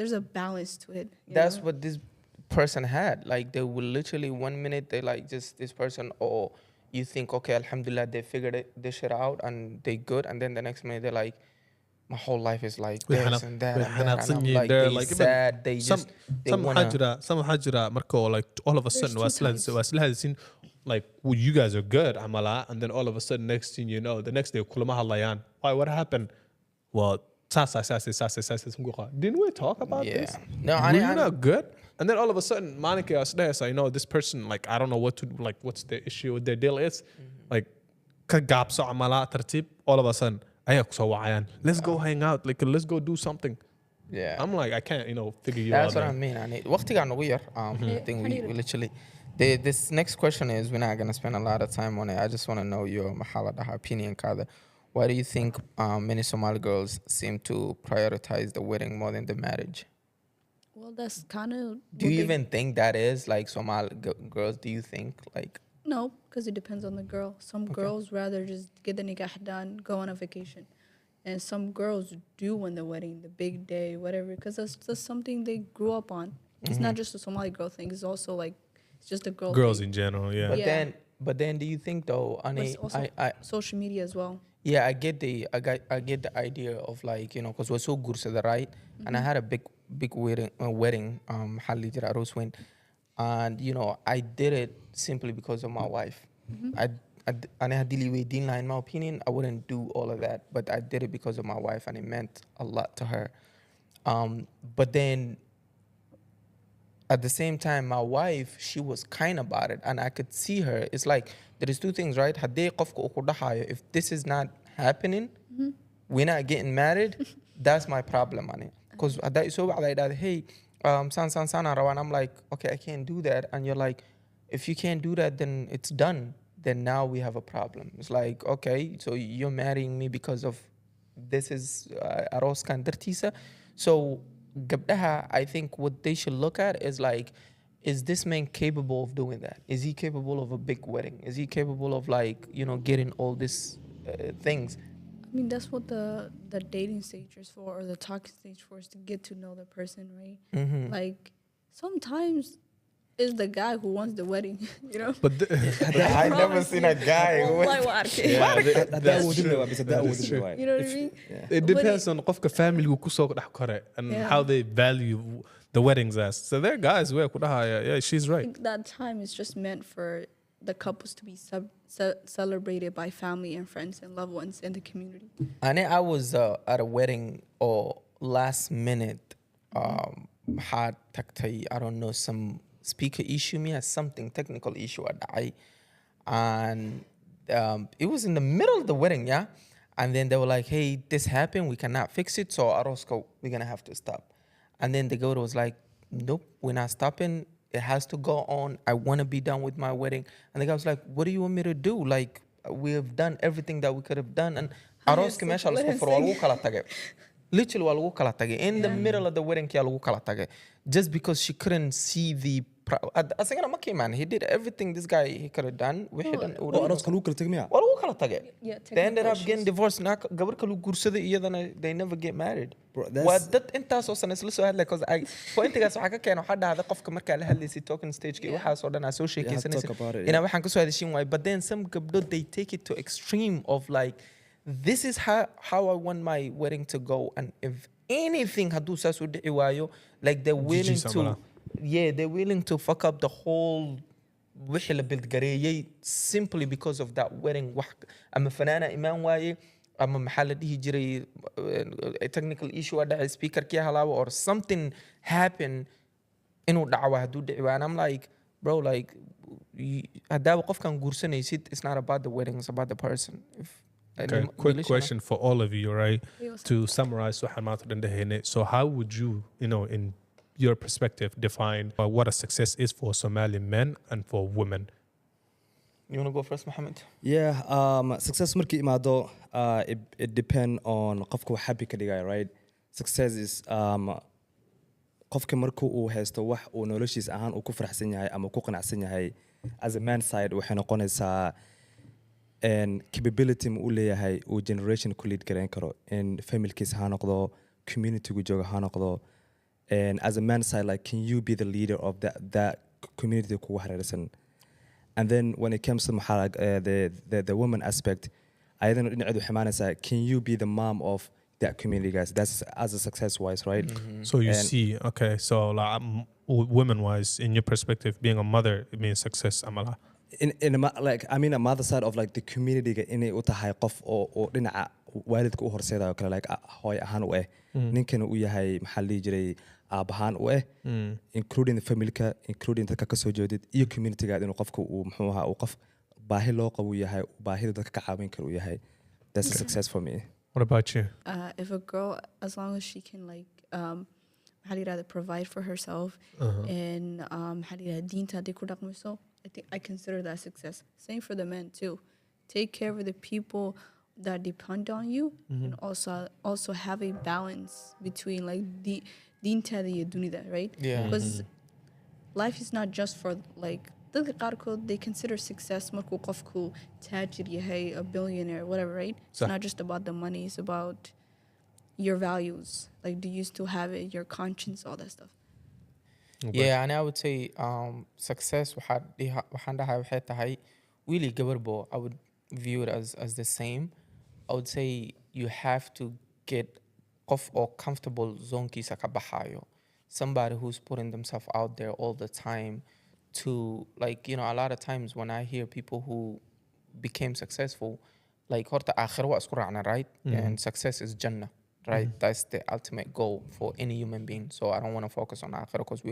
there's a balance to it that's what this person had like they will literally one minute they like just this person or you think okay alhamdulillah they figured this shit out and they good and then the next minute they're like my whole life is like this and that and I'm like they're like sad they just they wanna some hajra marko like all of a sudden was lahadsin like well, you guys are good amala and then all of a sudden next thing you know the next day kulama hadlayan why what happened well didn't we talk about this no you're not good and then all of a sudden Monica was there so I know this person like I don't know what to like what's the issue what their deal is like kagabso amala tartib all of a sudden ayak so wayan let's go hang out like let's go do something I'm like I can't figure you that's out what I mean waqtiga nagu yar I think we literally this next question is we're not going to spend a lot of time on it I just want to know your mahala opinion kada why do you think many Somali girls seem to prioritize the wedding more than the marriage? Well, that's kind of... Do you even think that is? Like Somali girls, do you think? Like no, because it depends on the girl. Some girls rather just get the nikah done, go on a vacation. And some girls do win the wedding, the big day, whatever, because that's just something they grew up on. It's not just a Somali girl thing. It's also like, it's just a girls thing. In general, yeah. But then do you think though, I social media as well. Yeah, I get the idea of like, because we're so good to the right. And I had a big wedding, and I did it simply because of my wife. I had in my opinion, I wouldn't do all of that, but I did it because of my wife, and it meant a lot to her. But then at the same time, my wife, she was kind about it, and I could see her. It's like there is two things, right? If this is not happening, we're not getting married. That's my problem on it. Because hey, san and I'm like, okay, I can't do that, and you're like, if you can't do that, then it's done. Then now we have a problem. It's like, okay, so you're marrying me because of this is aros kan dartisa. So I think what they should look at is like, is this man capable of doing that? Is he capable of a big wedding? Is he capable of like, getting all these things? I mean, that's what the dating stage is for, or the talking stage for, is to get to know the person, right? Like, sometimes it's the guy who wants the wedding, But I never seen a guy who that's true. You know what I mean? It depends on qofka family uu kusoo dhex koray and how they value the weddings as. So there are guys where yeah, she's right. I think that time is just meant for the couples to be celebrated by family and friends and loved ones in the community. I was at a wedding or last minute had I don't know, some speaker issue me as something technical issue and it was in the middle of the wedding, and then they were like, hey, this happened, we cannot fix it, so Arosko, we're gonna have to stop. And then the girl was like, nope, we're not stopping, it has to go on, I want to be done with my wedding. And the guy was like, what do you want me to do? Like, we have done everything that we could have done. And Aroski literally waa lagu kala tagay in the Yeah. middle of the wedding yaa lagu kala tagay just because she couldn't see the asagana ma man, he did everything this guy he could have done wixii dhan uu oo dhan arooska lagu kala tegay miya waa lagu kala tagay Yeah, they ended technical up getting issues. divorced gabar kalu guursaday iyadana they never get married Bro, waa that's dad intaasoo sana isla soo hadlay cause pointigaas waxaa ka keena waxaa dhahda qofka markaa la hadlaysay talking stage Yeah. waxaas oo dhan aa soo sheekaysanaysa talk about it, inaa yeah. waxaan kasoo hadashin waayo but then some gabdho they take it to extreme of like this is how I want my wedding to go and if anything hadduu saas u dhici waayo like they're willing GG to Samala. yeah they're willing to fuck up the whole wixii la bildgareeyey simply because of that wedding wax ama fanaana imaan waaye ama maxaa la dhihi jiray technical issue a dhacay speakerkii halaabo or something happen inuu dhaco hadduu dhici waayo and I'm like bro like haddaaba qofkan guursanaysid it's not about the wedding it's about the person Okay, quick question for all of you, right? Yes. To summarize waxaan maanta dhan dhahayne, so how would you, in your perspective, define what a success is for Somali men and for women? you want to go first Mohammed yeah success markii imaado it depend on qofka wax happy ka dhigaya right success is qofka markuu uu haysto wax uu noloshiisa ahaan uu ku faraxsan yahay ama ku qanacsan yahay as a man side waxay noqonaysaa capability ma uu leeyahay uu generation ku lead gareyn karo in familkiisa ha noqdo communitygu jooga ha noqdo and as a man side like can you be the leader of that community kugu hareersan and then when it comes to the woman aspect ayadana dhinaceedu waxay imaanaysaa can you be the mom of that community guys that's as a success wise right So you And- see, okay, so like women-wise, in your perspective, being a mother, it means success, Amala. like I mean a mother side of like the community inay u tahay qof oo dhinaca waalidka u horseedayo kale like hooy ahaan u ninkana u yahay maxaa la dhihi jiray aabahaan u including the familka including dadka ka soo jeedid iyo communitygaad inuu qofka uu muxuu ahaa uu qof baahi loo qabo yahay baahida dadka ka caawin karo yahay that's a success for me What about you? If a girl, as long as she can like, how do you rather provide for herself and how do you deenta hadii ku dhaqmayso, I think I consider that success. Same for the men too. Take care of the people that depend on you, and also have a balance between like the deenta iyo dunida, right? Yeah. Because life is not just for like. dadka qaarkood they consider success markuu qofku taajir yahay a billionaire whatever right it's So- not just about the money it's about your values like do you still have it your conscience all that stuff yeah and I would say success waxaan dhahay waxay tahay really gabarbo I would view it as the same I would say you have to get qof oo comfortable zonekiisa ka baxayo somebody who's putting themselves out there all the time to like a lot of times when I hear people who became successful like horta aakhiro waa isku raacna right and success is jannah right that's the ultimate goal for any human being so I don't want to focus on aakhiro because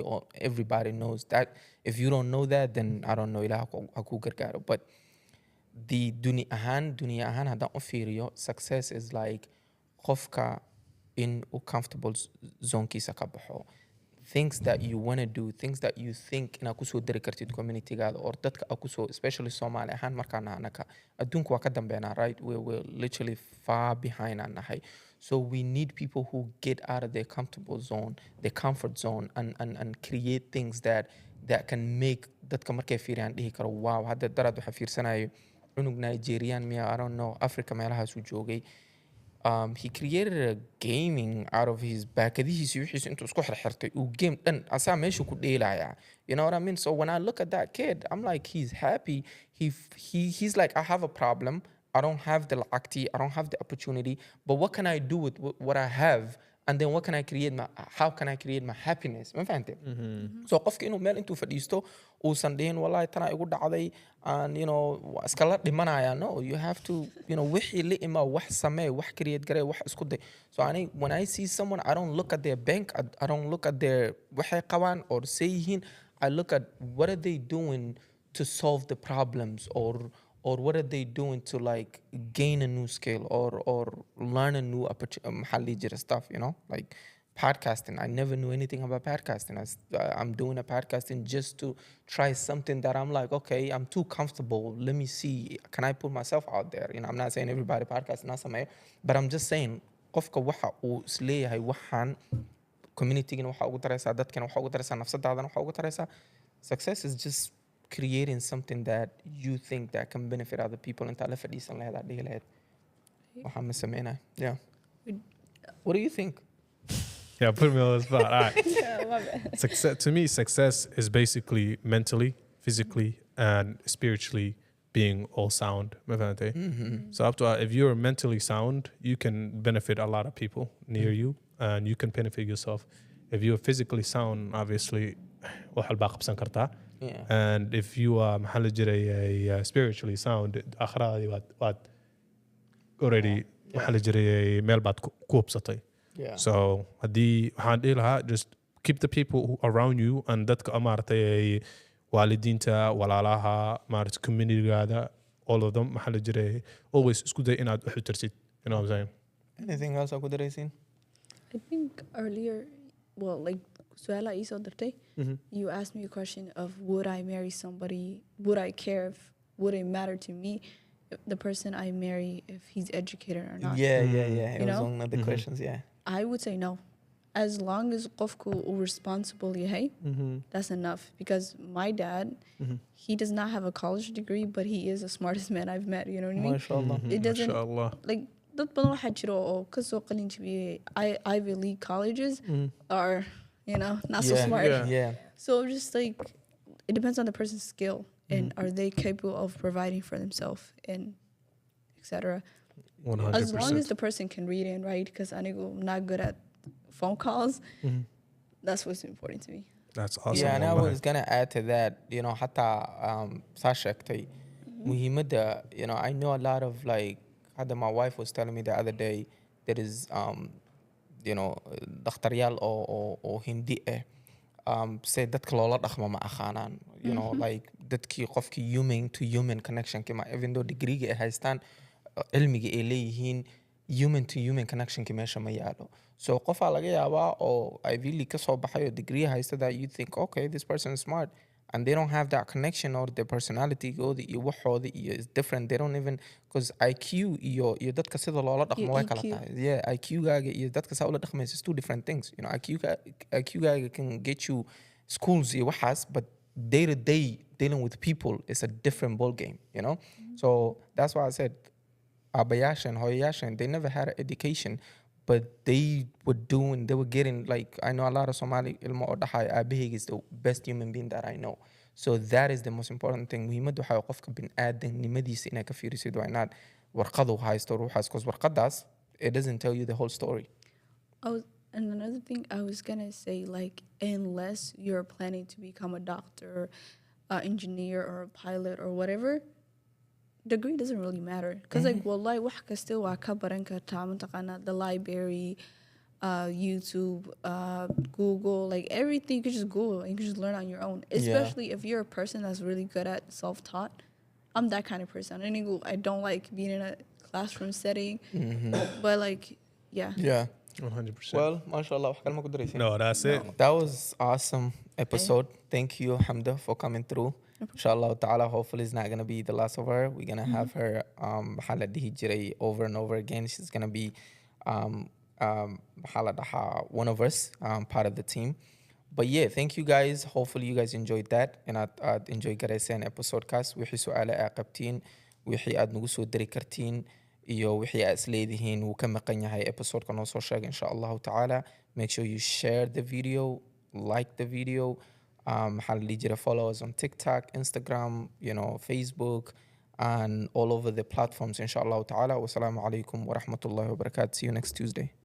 everybody knows that if you don't know that then I don't know ilaah ha ku gargaaro but the dunya ahaan haddaan u fiiriyo success is like qofka in u comfortable zonekiisa ka baxo things that you want to do things that you think inaad kusoo dari kartid communitygaada or dadka aad kusoo especially Soomaali ahaan markaan anaka adduunku waa ka dambeynaa right we're literally far behind aan nahay so we need people who get out of their comfortable zone their comfort zone and create things that can make dadka markay fiiriyaan dhihi karo wow hadda daraad waxaa fiirsanayo cunug Nigerian miya I don't know Africa meelahaasuu joogay he created a gaming out of his baakadihiisi wixiisa intuu isku xirxirtay uu game dhan asaa meeshu ku dheelaya you know what I mean so when I look at that kid I'm like he's happy he's like I have a problem I don't have the lacti I don't have the opportunity but what can I do with what I have and then what can I create how can I create my happiness ma fahantay so qofka inuu meel intuu fadhiisto uusan dhihin wallahi tana igu dhacday and iskala dhimanaya no you have to wixii la ima wax samee wax create garee wax isku day so when I see someone I don't look at their bank I don't look at their waxay qabaan or say yihiin I look at what are they doing to solve the problems or what are they doing to like gain a new skill or learn a new stuff like podcasting I never knew anything about podcasting I'm doing a podcasting just to try something that I'm like okay I'm too comfortable let me see can I put myself out there I'm not saying everybody podcasting but I'm just saying qofka waxa uu isleeyahay waxaan community-gana waxa ugu taraysaa, dadkana waxa ugu taraysaa, nafsadaadana waxa ugu taraysaa. Success is just creating something that you think that can benefit other people. Inta la fadhiisan lahayd aad dhihi lahayd waxaan ma sameynaa. Yeah. What do you think? Yeah, put me on the spot. All right. Yeah, my bad. Success to me, success is basically mentally, physically, and spiritually being all sound. So up to if you're mentally sound, you can benefit a lot of people near you, and you can benefit yourself. If you're physically sound, obviously, wax walba qabsan kartaa. Yeah. And if you are spiritually sound, akhraadi waad already meel baad ku hubsatay. Yeah. So haddii waxaan dhihi lahaa, just keep the people who around you and dadka maaragtay waalidiinta, walaalaha, maaragtay communitygaada, all of them maxaa la jiray always isku day inaad wax u tarsid. You know what I'm saying? Anything else I could daraysin? I think earlier, well, like Suela Iso Darte, you asked me a question of would I marry somebody, would I care if, would it matter to me if the person I marry if he's educated or not? Yeah. It You was know? one of the questions, yeah. I would say no. As long as qofku responsible yahay, that's enough. Because my dad, he does not have a college degree, but he is the smartest man I've met. You know what I mean? MashaAllah. It doesn't Mashallah. like dad badan waxaa jiro oo kasoo qalin jabiyay Ivy League colleges are, you know, not so Yeah, smart. yeah. So just like it depends on the person's skill and are they capable of providing for themselves and etc. 100%. As long as the person can read and write, because I'm not good at phone calls, that's what's important to me. That's awesome. Yeah, and I wallahi. was gonna add to that, you know, حتى ساشكتي مهمة, you know, I know a lot of like, حتى my wife was telling me the other day, there is, you know, دختريال أو هندي say dadka loola dhaqmo ma aqaanaan, you know, like dadkii qofkii human to human connection kima, even though degree ay haystaan, cilmiga ay leeyihiin, human to human connection ki meesha ma yaalo. So qofaa laga yaabaa oo Ivy League ka soo baxay oo degree haysta that you think, okay, this person is smart, and they don't have that connection or their personality iyo waxooda iyo is different. They don't even, because IQ iyo dadka sida loola dhaqmo way kala tahay. Yeah, IQ gaaga iyo dadka saa ula dhaqmaysa is two different things. You know, IQ gaaga can get you schools iyo waxaas, but day to day dealing with people is a different ball game, you know? So that's why I said abayaasha and hoyayaasha, they never had an education, but they were getting, like, I know a lot of Somali ilmo oo dhahay aabahayga is the best human being that I know. So that is the most important thing. Muhiimadu waxay qofka bini'aadanimadiisa inay ka fiirisid, waa inaad warqad u haysto ruuxaas, because warqadaas, it doesn't tell you the whole story. And another thing I was gonna say, like, unless you're planning to become a doctor, engineer, or a pilot, or whatever, degree doesn't really matter. Because like, wallahi, wax kasta waa ka baran kartaa, mataqaana, the library, YouTube, Google, like everything you can just Google and you can just learn on your own. Especially if you're a person that's really good at self-taught. I'm that kind of person. I don't like being in a classroom setting, but like, yeah. 100%. Well, mashallah, wax kale ma ku daraysin? No, that's it. That was awesome episode. Thank you, Hamda, for coming through. Inshallah ta'ala, hopefully it's not going to be the last of her. We're going to have her over and over again. She's going to be one of us, part of the team. But yeah, thank you guys. Hopefully you guys enjoyed that. And I'd enjoy garaysan episode cast. Wixii su'aale aad qabtiin, wixii aad nagu soo diri kartiin, iyo wixii aad isleedihiin wuu ka maqan yahay episode-ka noo soo sheega insha Allah ta'ala. Make sure you share the video, like the video. Follow us on TikTok, Instagram, you know, Facebook, and all over the platforms, inshallah ta'ala. Wassalamu alaikum wa rahmatullahi wa barakatuh. See you next Tuesday.